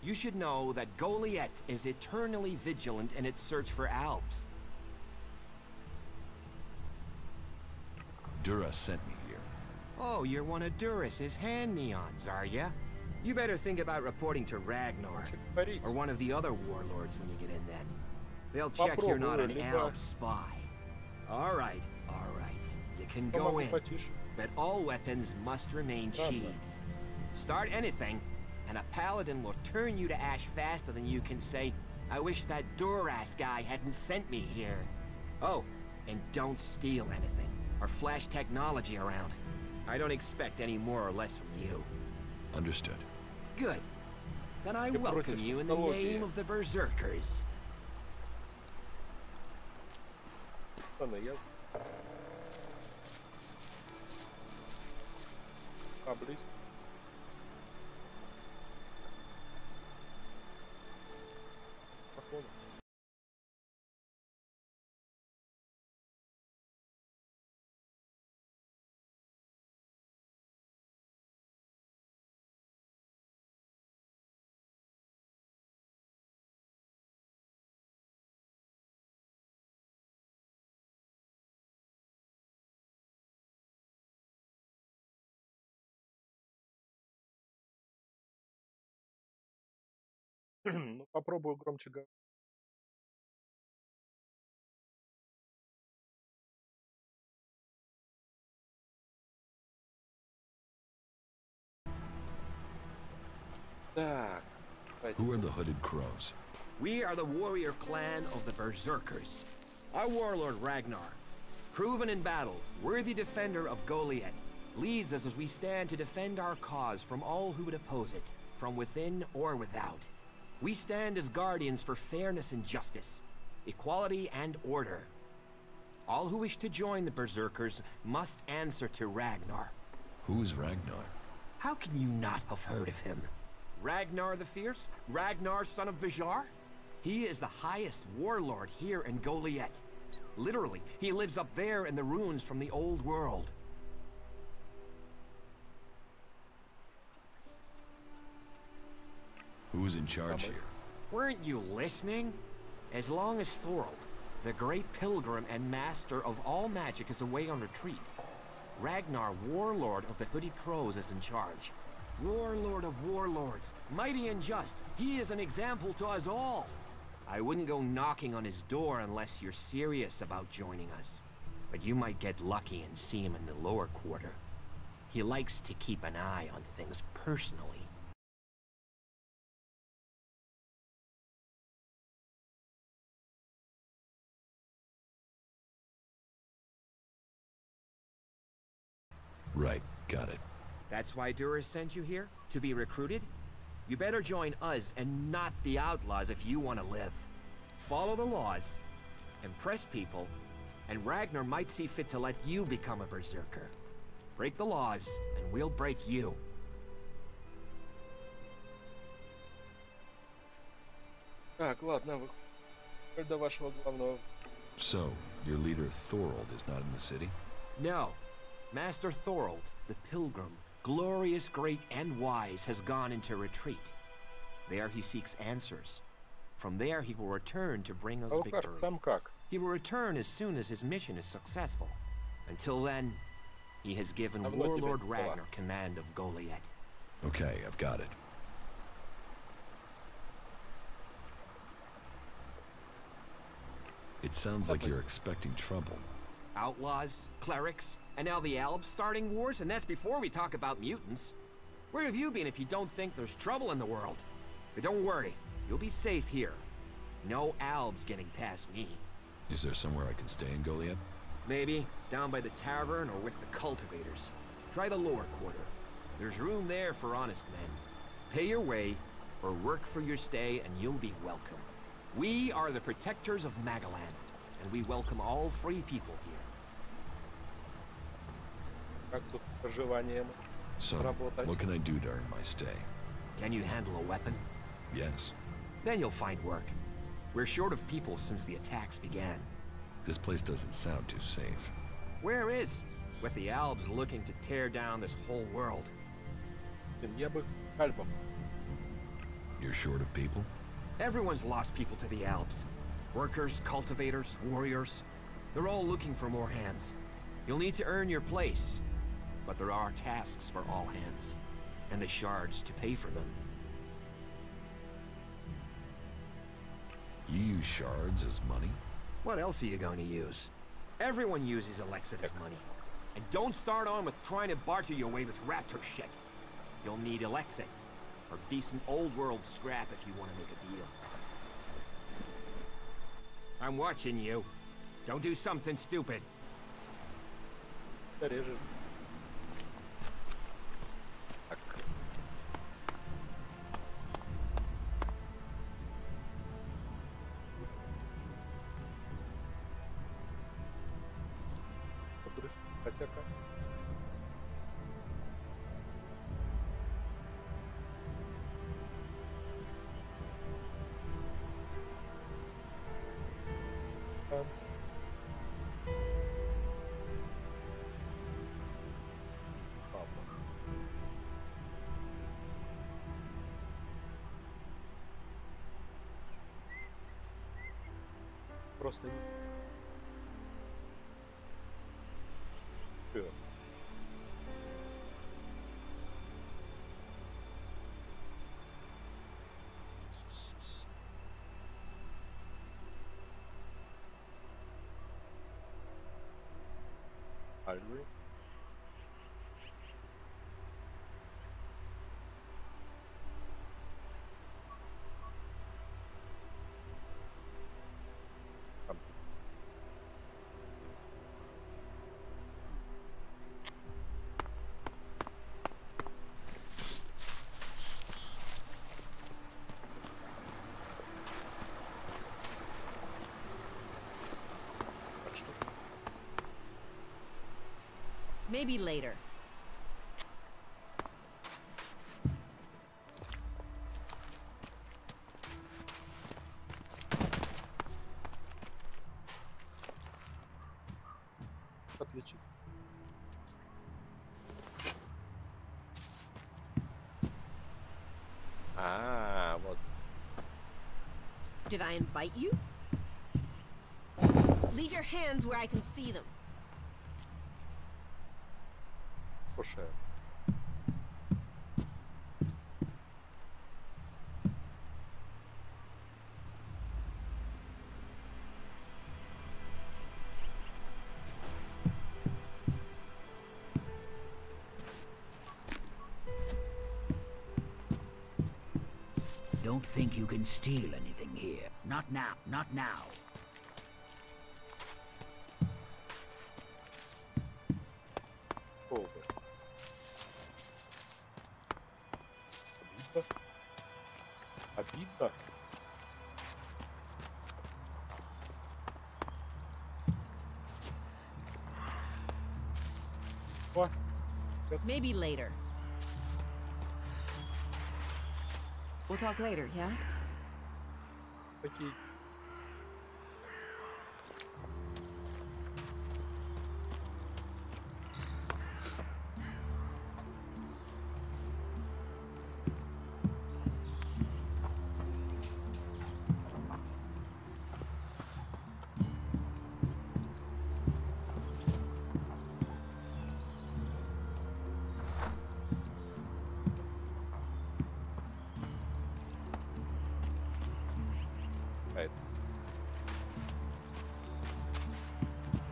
You should know that Goliath is eternally vigilant in its search for Albs. Dura sent me here. Oh, you're one of Duras's hand-me-ons, are ya? You better think about reporting to Ragnar, or one of the other warlords when you get in then. They'll check you're not an Alb spy. All right. You can go in, but all weapons must remain sheathed. Start anything, and a paladin will turn you to ash faster than you can say, I wish that Duras guy hadn't sent me here. Oh, and don't steal anything, or flash technology around. I don't expect any more or less from you. Understood. Good. Then I welcome you in the name of the Berserkers. Ладно, я... близко. Походу. Ну, попробую громче говорить. Так. Who are the Hooded Crows? We are the warrior clan of the Berserkers. Our warlord Ragnar, proven in battle, worthy defender of Goliath, leads us as we stand to defend our cause from all who would oppose it, from within or without. We stand as guardians for fairness and justice, equality and order. All who wish to join the Berserkers must answer to Ragnar. Who's Ragnar? How can you not have heard of him? Ragnar the Fierce? Ragnar, son of Bajar? He is the highest warlord here in Goliath. Literally, he lives up there in the ruins from the old world. Who's in charge here? Weren't you listening? As long as Thorold, the great pilgrim and master of all magic, is away on retreat, Ragnar, warlord of the Hooded Crows, is in charge. Warlord of warlords, mighty and just, he is an example to us all. I wouldn't go knocking on his door unless you're serious about joining us. But you might get lucky and see him in the lower quarter. He likes to keep an eye on things personally. Right, got it. That's why Duras sent you here? To be recruited? You better join us and not the outlaws if you want to live. Follow the laws, impress people, and Ragnar might see fit to let you become a berserker. Break the laws, and we'll break you. Так, ладно, вы до вашего главного. So, your leader Thorold is not in the city? No. Master Thorold, the Pilgrim, glorious, great, and wise, has gone into retreat. There he seeks answers. From there he will return to bring us victory. Сам как? He will return as soon as his mission is successful. Until then, he has given Warlord Ragnar command of Goliath. Okay, I've got it. It sounds like you're expecting trouble. Outlaws, clerics, and now the Albs starting wars, and that's before we talk about mutants. Where have you been if you don't think there's trouble in the world? But don't worry, you'll be safe here. No Albs getting past me. Is there somewhere I can stay in Goliath? Maybe, down by the tavern or with the cultivators. Try the lower quarter. There's room there for honest men. Pay your way, or work for your stay, and you'll be welcome. We are the protectors of Magaland, and we welcome all free people here. Как тут с проживанием? So, what can I do during my stay? Can you handle a weapon? Yes. Then you'll find work. We're short of people since the attacks began. This place doesn't sound too safe. Where is? With the Albs looking to tear down this whole world. Я бы альбом. You're short of people? Everyone's lost people to the Albs. Workers, cultivators, warriors. They're all looking for more hands. You'll need to earn your place. But there are tasks for all hands. And the shards to pay for them. You use shards as money? What else are you going to use? Everyone uses Elex as money. And don't start on with trying to barter your way with raptor shit. You'll need Elexit, or decent old world scrap if you want to make a deal. I'm watching you. Don't do something stupid. Режет. Так. Хотя как? Просто не... Всё. первый. Maybe later. Отлично. Вот. Did I invite you? Leave your hands where I can see them. Слушай. Don't think you can steal anything here. Not now, not now. Обидно. О, Maybe later. We'll talk later, yeah? такие.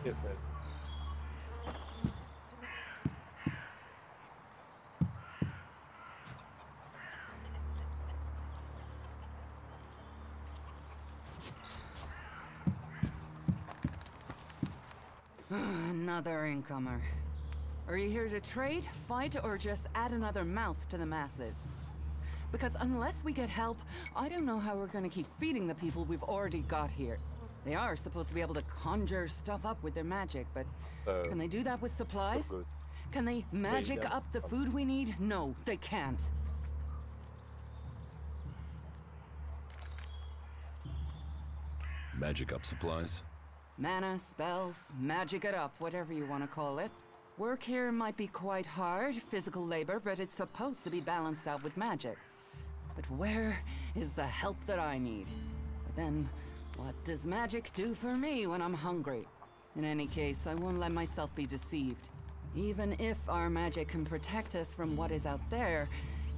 Интересно. Another incomer. Are you here to trade, fight, or just add another mouth to the masses? Because unless we get help, I don't know how we're gonna keep feeding the people we've already got here. They are supposed to be able to conjure stuff up with their magic, but can they do that with supplies? Can they magic up the food we need? No, they can't. Magic up supplies? Mana, spells, magic it up, whatever you want to call it. Work here might be quite hard, physical labor, but it's supposed to be balanced out with magic. But where is the help that I need? But then, what does magic do for me when I'm hungry? In any case, I won't let myself be deceived. Even if our magic can protect us from what is out there,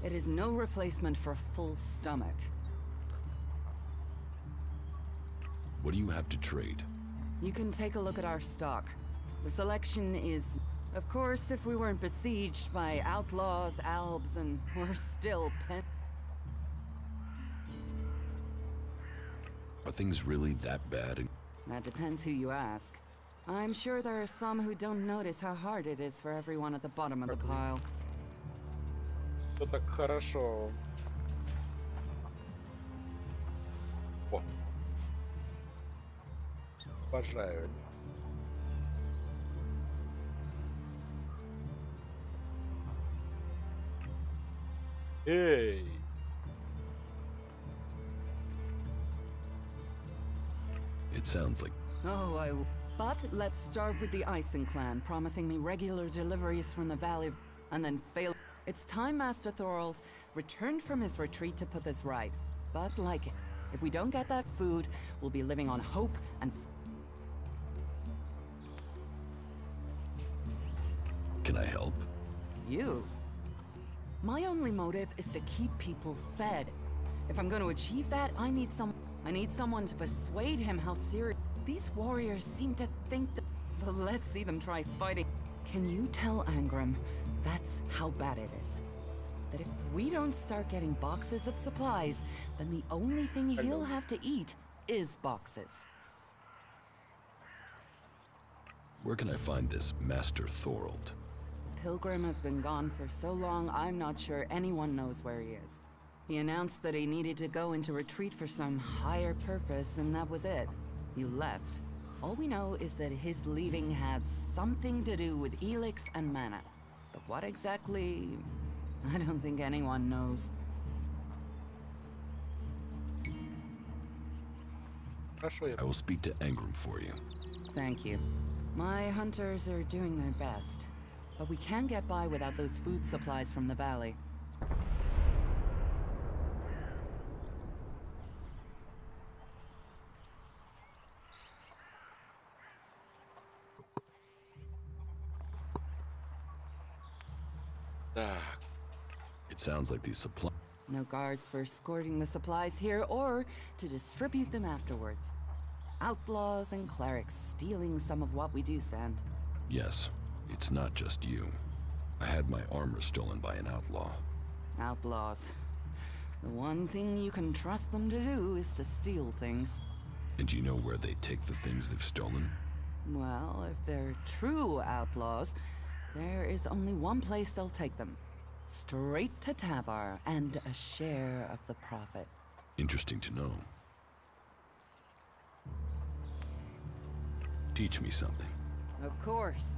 it is no replacement for a full stomach. What do you have to trade? You can take a look at our stock. The selection is... Of course, if we weren't besieged by outlaws, albs, and we're still Are things really that bad? That depends who you ask. I'm sure there are some who don't notice how hard it is for everyone at the bottom of the pile. Все так хорошо. О. Обожаю. Эй! It sounds like... Oh, But let's start with the Ison clan, promising me regular deliveries from the Valley of... and then fail... It's time Master Thorals returned from his retreat to put this right. But like it, if we don't get that food, we'll be living on hope and... Can I help? You? My only motive is to keep people fed. If I'm going to achieve that, I need someone to persuade him how serious... These warriors seem to think that... But let's see them try fighting. Can you tell Angram that's how bad it is? That if we don't start getting boxes of supplies, then the only thing he'll have to eat is boxes. Where can I find this Master Thorold? Pilgrim has been gone for so long, I'm not sure anyone knows where he is. He announced that he needed to go into retreat for some higher purpose, and that was it. He left. All we know is that his leaving had something to do with Elex and mana. But what exactly, I don't think anyone knows. I will speak to Angram for you. Thank you. My hunters are doing their best, but we can't get by without those food supplies from the valley. It sounds like these supplies. No guards for escorting the supplies here or to distribute them afterwards. Outlaws and clerics stealing some of what we do send. Yes, it's not just you. I had my armor stolen by an outlaw. Outlaws. The one thing you can trust them to do is to steal things. And do you know where they take the things they've stolen? Well, if they're true outlaws, there is only one place they'll take them. Straight to Tavar and a share of the profit. Interesting to know. Teach me something. Of course.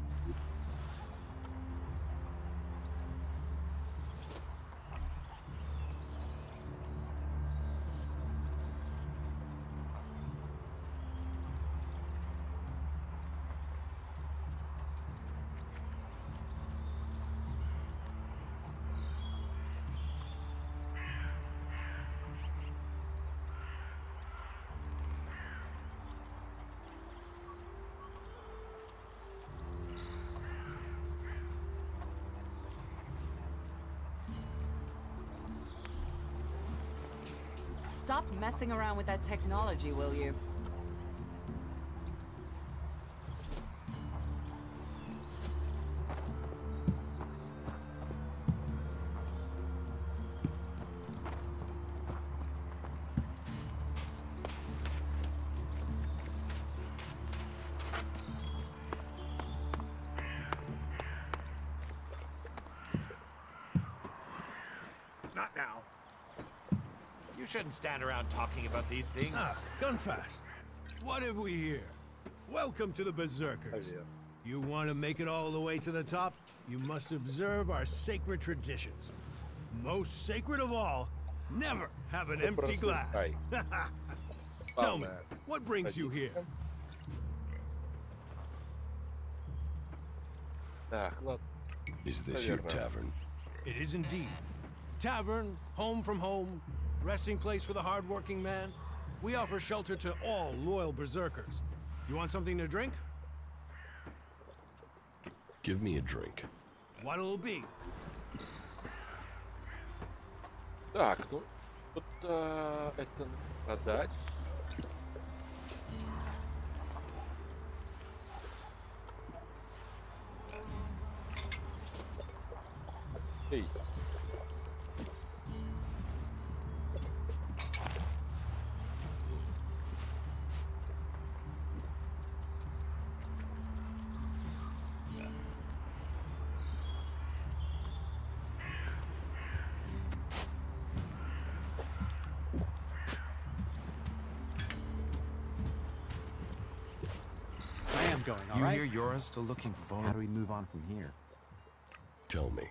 Stop messing around with that technology, will you? Not now. You shouldn't stand around talking about these things. Gunfast. What have we here? Welcome to the Berserkers. You want to make it all the way to the top? You must observe our sacred traditions. Most sacred of all, never have an empty glass. Tell me, what brings you here? Is this your tavern? It is indeed. Tavern, home from home, resting place for the hard-working man. We offer shelter to all loyal berserkers. You want something to drink? Give me a drink. What'll it be? Так, ну, вот это продать. Эй. Going, all right? You hear you're still looking for vulnerable. How do we move on from here? Tell me.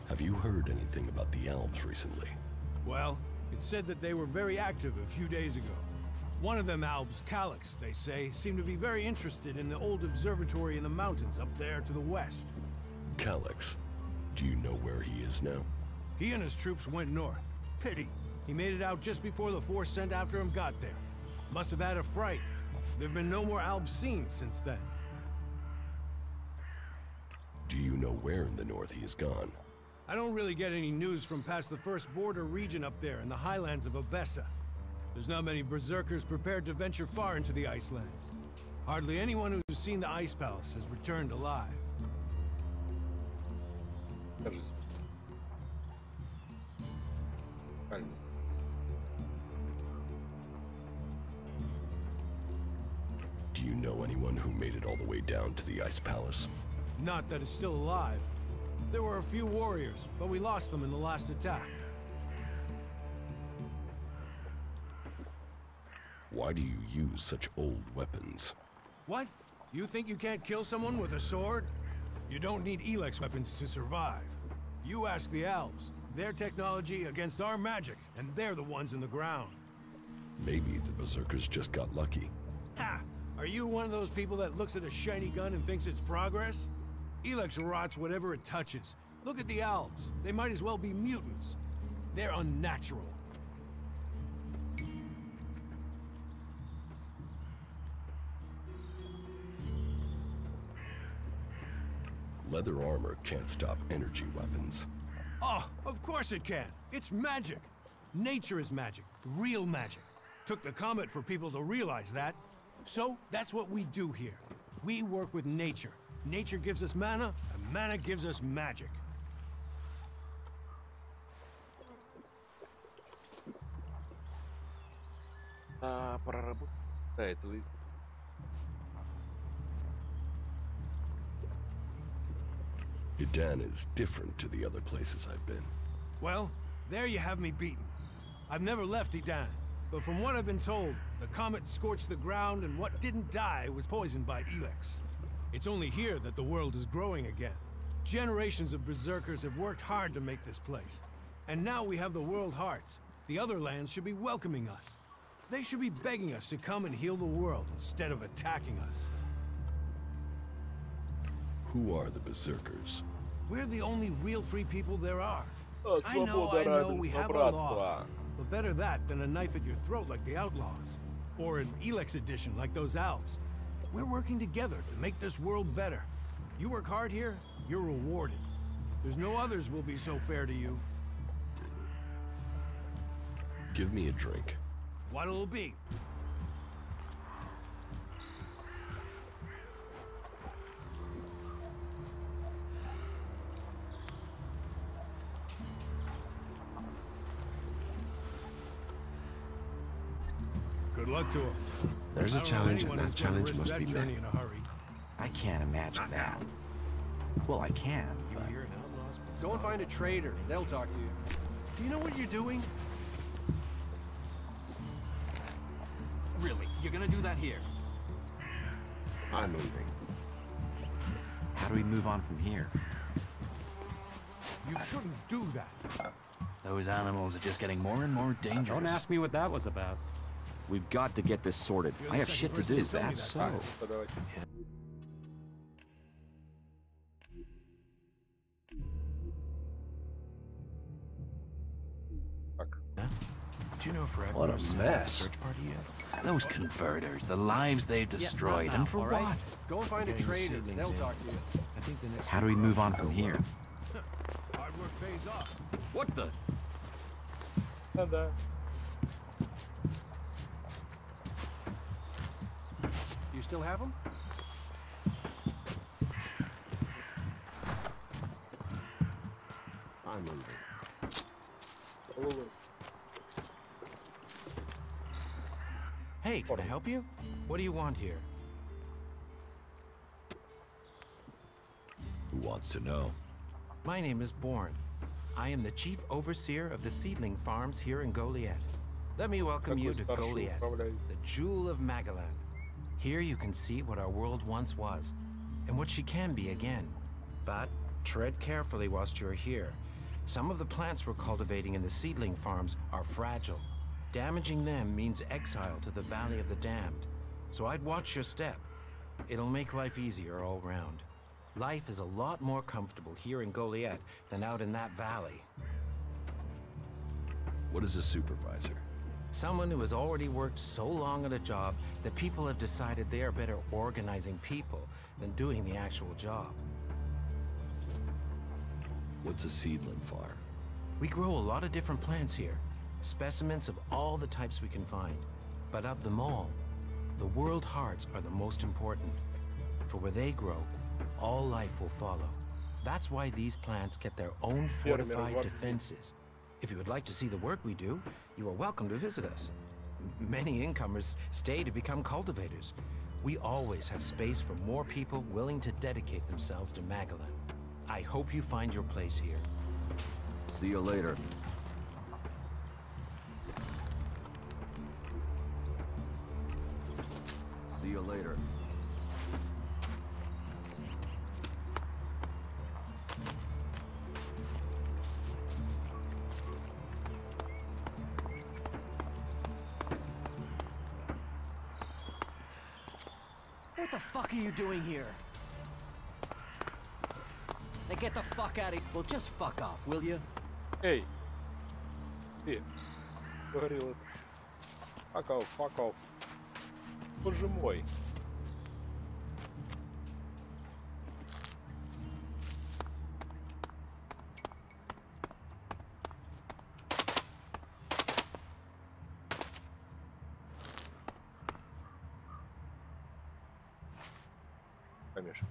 Have you heard anything about the elves recently? Well, it's said that they were very active a few days ago. One of them elves, Calyx, they say, seemed to be very interested in the old observatory in the mountains up there to the west. Calyx? Do you know where he is now? He and his troops went north. Pity. He made it out just before the force sent after him got there. Must have had a fright. There've been no more elves seen since then. Do you know where in the north he has gone? I don't really get any news from past the first border region up there in the highlands of Obessa. There's not many berserkers prepared to venture far into the Icelands. Hardly anyone who's seen the Ice Palace has returned alive. Do you know anyone who made it all the way down to the Ice Palace? Not that it's still alive. There were a few warriors, but we lost them in the last attack. Why do you use such old weapons? What? You think you can't kill someone with a sword? You don't need Elex weapons to survive. You ask the elves. Their technology against our magic, and they're the ones in the ground. Maybe the Berserkers just got lucky. Ha! Are you one of those people that looks at a shiny gun and thinks it's progress? Elex rots whatever it touches. Look at the elves. They might as well be mutants. They're unnatural. Leather armor can't stop energy weapons. Oh, of course it can. It's magic. Nature is magic. Real magic. Took the comet for people to realize that. So, that's what we do here. We work with nature. Nature gives us mana, and mana gives us magic. Проработать эту. Idan is different to the other places I've been. Well, there you have me beaten. I've never left Idan, but from what I've been told, the comet scorched the ground and what didn't die was poisoned by Elex. It's only here that the world is growing again. Generations of berserkers have worked hard to make this place. And now we have the world hearts. The other lands should be welcoming us. They should be begging us to come and heal the world instead of attacking us. Who are the berserkers? We're the only real free people there are. I know we have our laws. But better that than a knife at your throat like the outlaws. Or an Elex edition like those elves. We're working together to make this world better. You work hard here, you're rewarded. There's no others will be so fair to you. Give me a drink. What'll it be? Good luck to him. There's a challenge, and that challenge must be met. I can't imagine that. Well, I can, but... Go and find a trader. They'll talk to you. Do you know what you're doing? Really? You're gonna do that here? I'm moving. How do we move on from here? You shouldn't do that. Those animals are just getting more and more dangerous. Don't ask me what that was about. We've got to get this sorted. I have shit to do. Is that so? Do you know if What a mess. Search party yet? Those converters, the lives they've destroyed, and for what? Go and find a trader. They'll talk to you. I think the next How do we move on from here? Hard work pays off. What the? You still have them? I'm moving. Hey, can I help you? What do you want here? Who wants to know? My name is Bourne. I am the chief overseer of the seedling farms here in Goliad. Let me welcome you to Goliad, the jewel of Magalan. Here you can see what our world once was, and what she can be again. But tread carefully whilst you're here. Some of the plants we're cultivating in the seedling farms are fragile. Damaging them means exile to the Valley of the Damned. So I'd watch your step. It'll make life easier all round. Life is a lot more comfortable here in Goliad than out in that valley. What is a supervisor? Someone who has already worked so long at a job that people have decided they are better organizing people than doing the actual job. What's a seedling farm? We grow a lot of different plants here. Specimens of all the types we can find. But of them all, the world hearts are the most important. For where they grow, all life will follow. That's why these plants get their own fortified defenses. If you would like to see the work we do, you are welcome to visit us. Many incomers stay to become cultivators. We always have space for more people willing to dedicate themselves to Magellan. I hope you find your place here. See you later. See you later. What the fuck are you doing here? Now get the fuck out of here. Well, just fuck off, will you? Эй! Ты! Говорил это. Fuck off, fuck off. Боже мой. Конечно.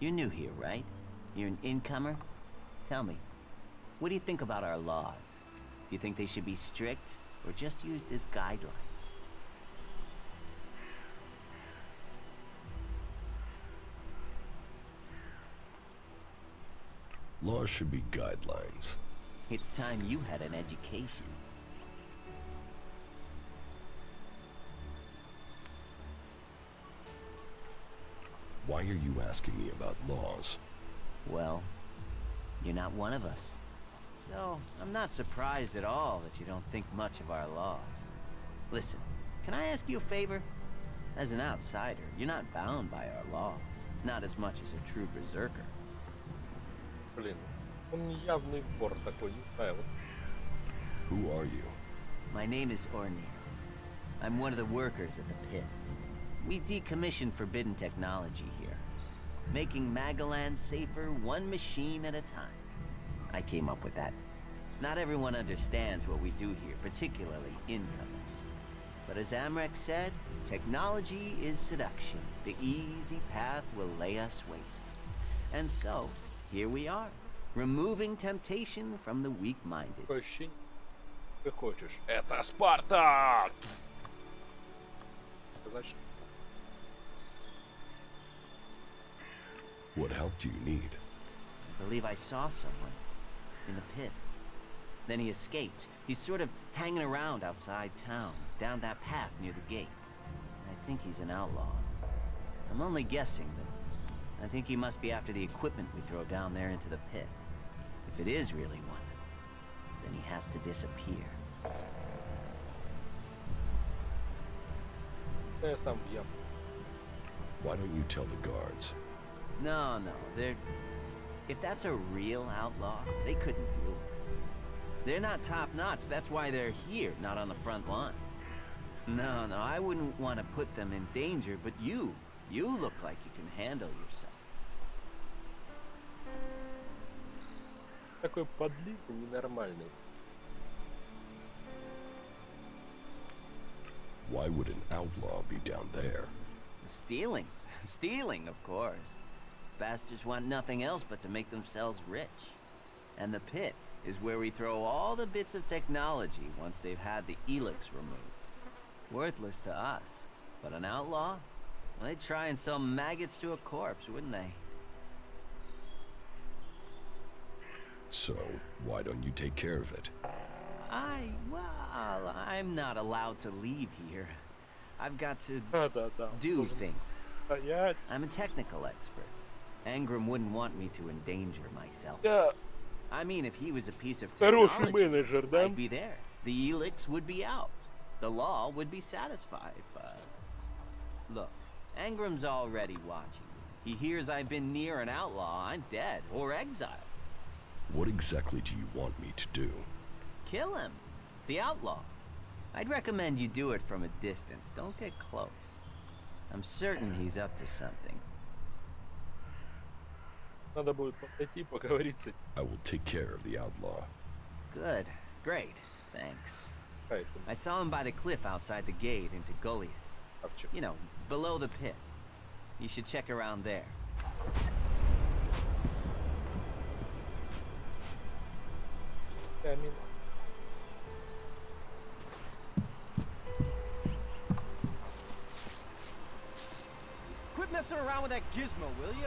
You're new here, right? You're an incomer? Tell me, what do you think about our laws? Do you think they should be strict or just used as guidelines? Laws should be guidelines. It's time you had an education. Why are you asking me about laws? Well, you're not one of us. So, I'm not surprised at all that you don't think much of our laws. Listen, can I ask you a favor? As an outsider, you're not bound by our laws. Not as much as a true berserker. Блин, он явный вор такой, не знаю. Who are you? My name is Ornir. I'm one of the workers at the pit. We decommission forbidden technology here, making Magellan safer one machine at a time. I came up with that. Not everyone understands what we do here, particularly incomers. But as Amrek said, technology is seduction. The easy path will lay us waste. And so, here we are, removing temptation from the weak-minded. Ты хочешь? Это Спарта! Значит... What help do you need? I believe I saw someone in the pit. Then he escaped. He's sort of hanging around outside town, down that path near the gate. I think he's an outlaw. I'm only guessing, but I think he must be after the equipment we throw down there into the pit. If it is really one, then he has to disappear. Why don't you tell the guards? No, they're... If that's a real outlaw, they couldn't do it. They're not top-notch, that's why they're here, not on the front line. No, I wouldn't want to put them in danger, but you look like you can handle yourself. Такой подлизый, ненормальный. Why would an outlaw be down there? Stealing. Stealing, of course. Bastards want nothing else but to make themselves rich. And the pit is where we throw all the bits of technology once they've had the Elex removed. Worthless to us, but an outlaw? Well, they'd try and sell maggots to a corpse, wouldn't they? So, why don't you take care of it? Well, I'm not allowed to leave here. I've got to do things. I'm a technical expert. Engram wouldn't want me to endanger myself. I mean, if he was a piece of technology, I'd be there. The Elex would be out. The law would be satisfied, but... Look, Engram's already watching. He hears I've been near an outlaw, I'm dead, or exiled. What exactly do you want me to do? Kill him. The outlaw. I'd recommend you do it from a distance. Don't get close. I'm certain he's up to something. Надо будет подойти, поговорить с ним. I will take care of the outlaw. Good. Great. Thanks. I saw him by the cliff outside the gate into Goliath. You know, below the pit. You should check around there. Камень. Quit messing around with that gizmo, will you?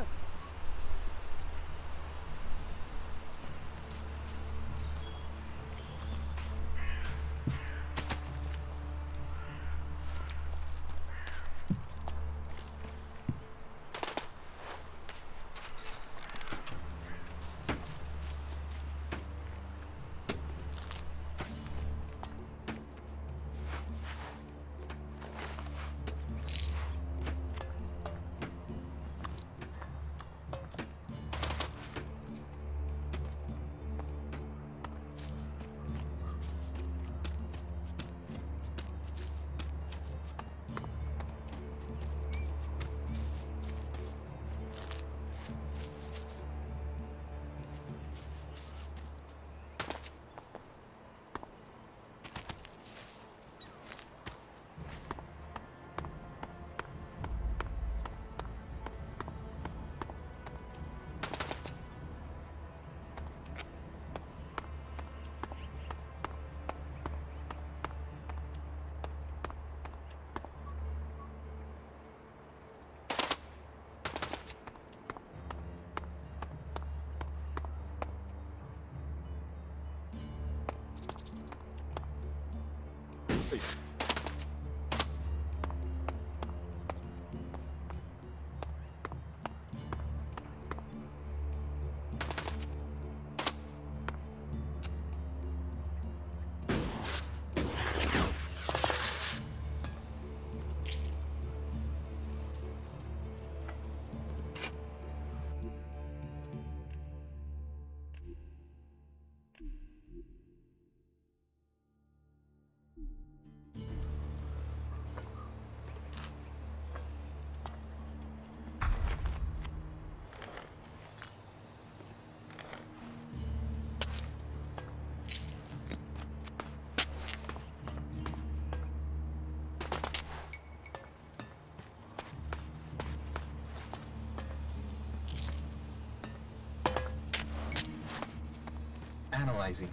Analyzing.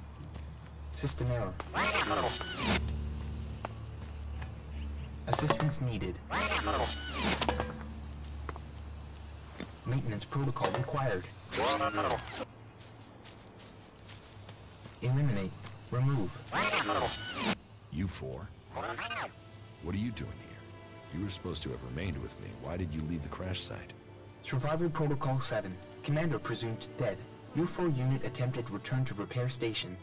System error. Assistance needed. Maintenance protocol required. Eliminate. Remove. You four? What are you doing here? You were supposed to have remained with me. Why did you leave the crash site? Survival Protocol 7. Commander presumed dead. U4 unit attempted return to repair station.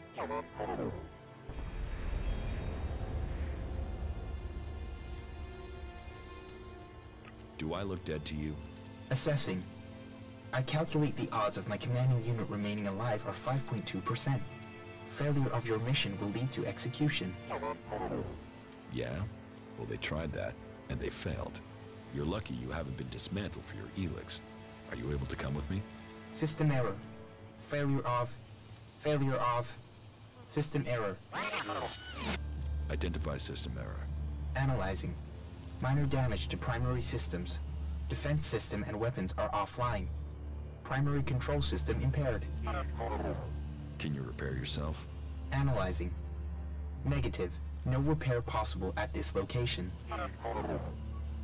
Do I look dead to you? Assessing. I calculate the odds of my commanding unit remaining alive are 5.2%. Failure of your mission will lead to execution. Yeah? Well, they tried that, and they failed. You're lucky you haven't been dismantled for your Elex. Are you able to come with me? System error. Failure of... System error. Identify system error. Analyzing. Minor damage to primary systems. Defense system and weapons are offline. Primary control system impaired. Can you repair yourself? Analyzing. Negative. No repair possible at this location.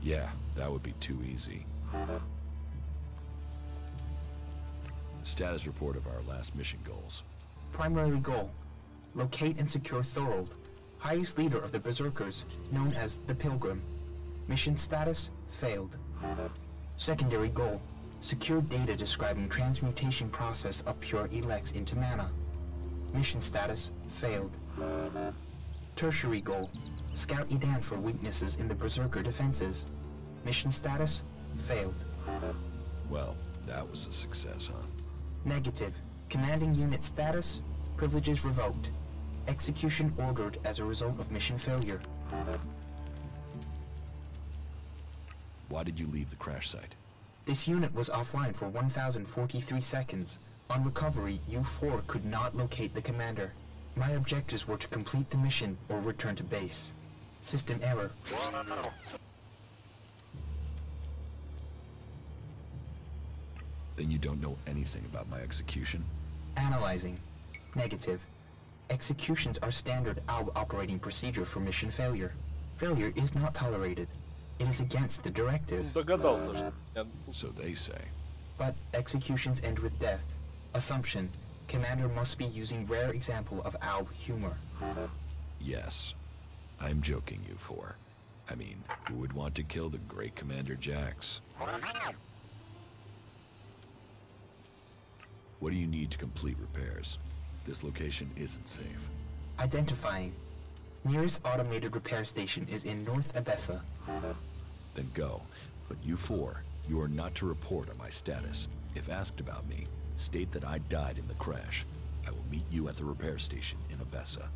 Yeah, that would be too easy. Status report of our last mission goals. Primary goal. Locate and secure Thorold, highest leader of the Berserkers, known as the Pilgrim. Mission status, failed. Secondary goal. Secure data describing transmutation process of pure Elex into mana. Mission status, failed. Tertiary goal. Scout Edan for weaknesses in the Berserker defenses. Mission status, failed. Well, that was a success, huh? Negative. Commanding unit status, privileges revoked. Execution ordered as a result of mission failure. Why did you leave the crash site? This unit was offline for 1,043 seconds. On recovery, U-4 could not locate the commander. My objectives were to complete the mission or return to base. System error. Then you don't know anything about my execution? Analyzing. Negative. Executions are standard ALB operating procedure for mission failure. Failure is not tolerated. It is against the directive. So they say. But executions end with death. Assumption. Commander must be using rare example of ALB humor. Yes. I'm joking, U4. I mean, who would want to kill the great Commander Jax? What do you need to complete repairs? This location isn't safe. Identifying. Nearest automated repair station is in North Abessa. Then go. But U4, you are not to report on my status. If asked about me, state that I died in the crash. I will meet you at the repair station in Abessa.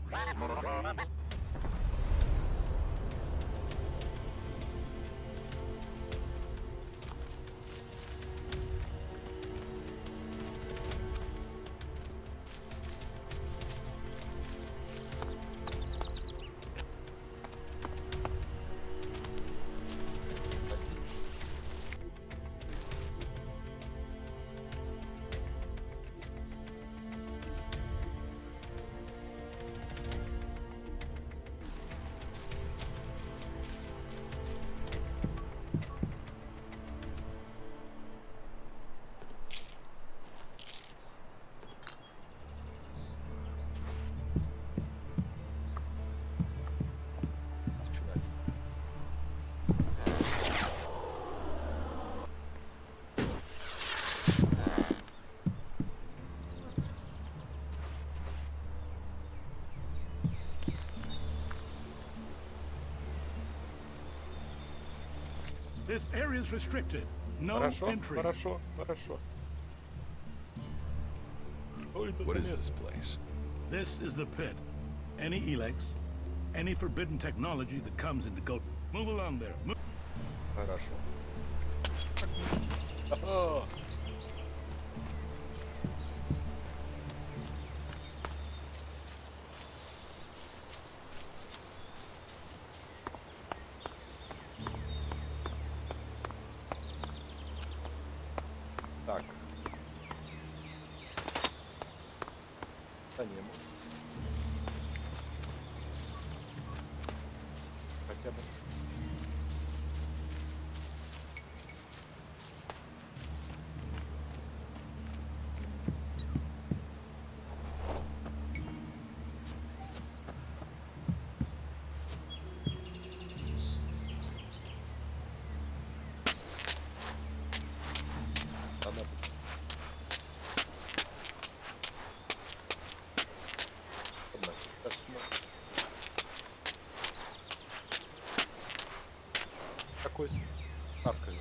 This area is restricted. No entry. Хорошо. What is this place? This is the pit. Any Elex, any forbidden technology that comes into Go. Move along there. Move. Хорошо. Oh. Так. Станем. Хотя бы. Какой ставкой?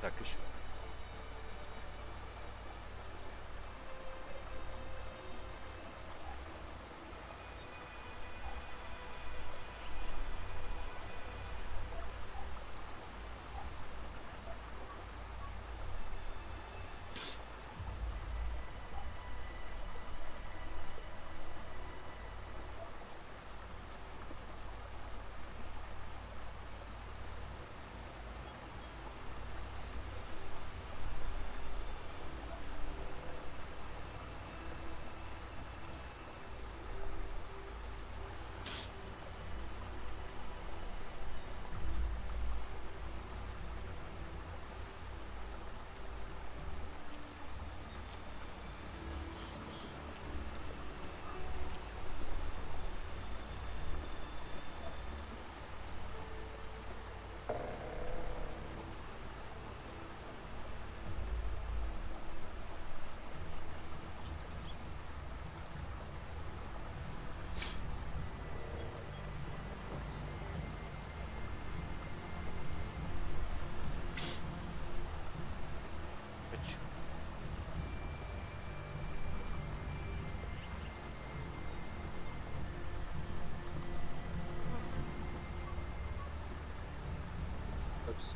Так, еще. Все.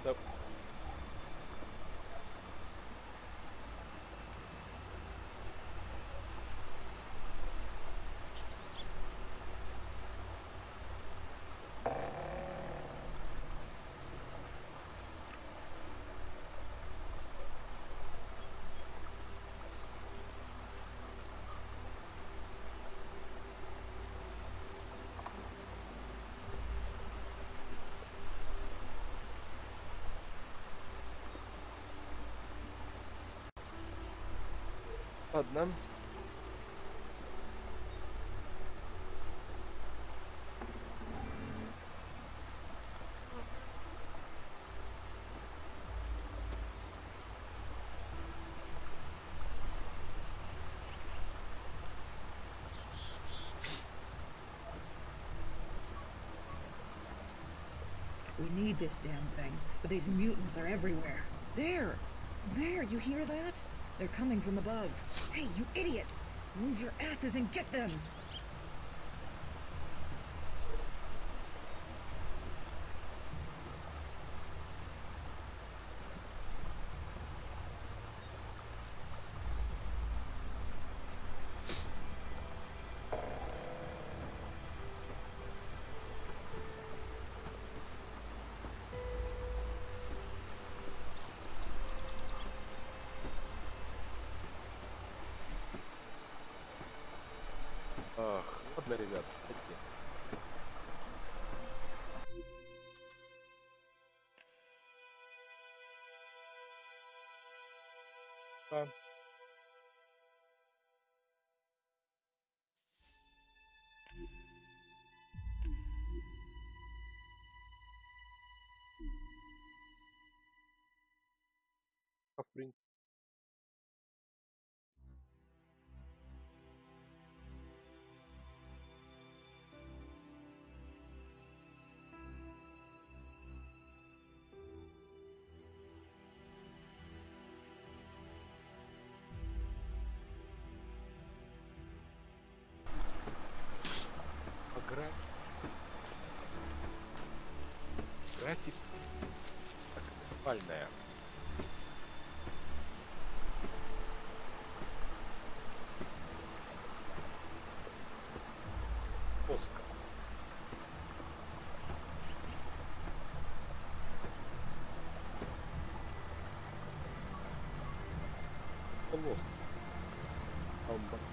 Да. Ладно. We need this damn thing, but these mutants are everywhere. There! There, you hear that? They're coming from above. Hey, you idiots! Move your asses and get them! Ах, ладно, ребят, хотите. А. В принципе. Нормальная. Плоско. Плоско. Амба.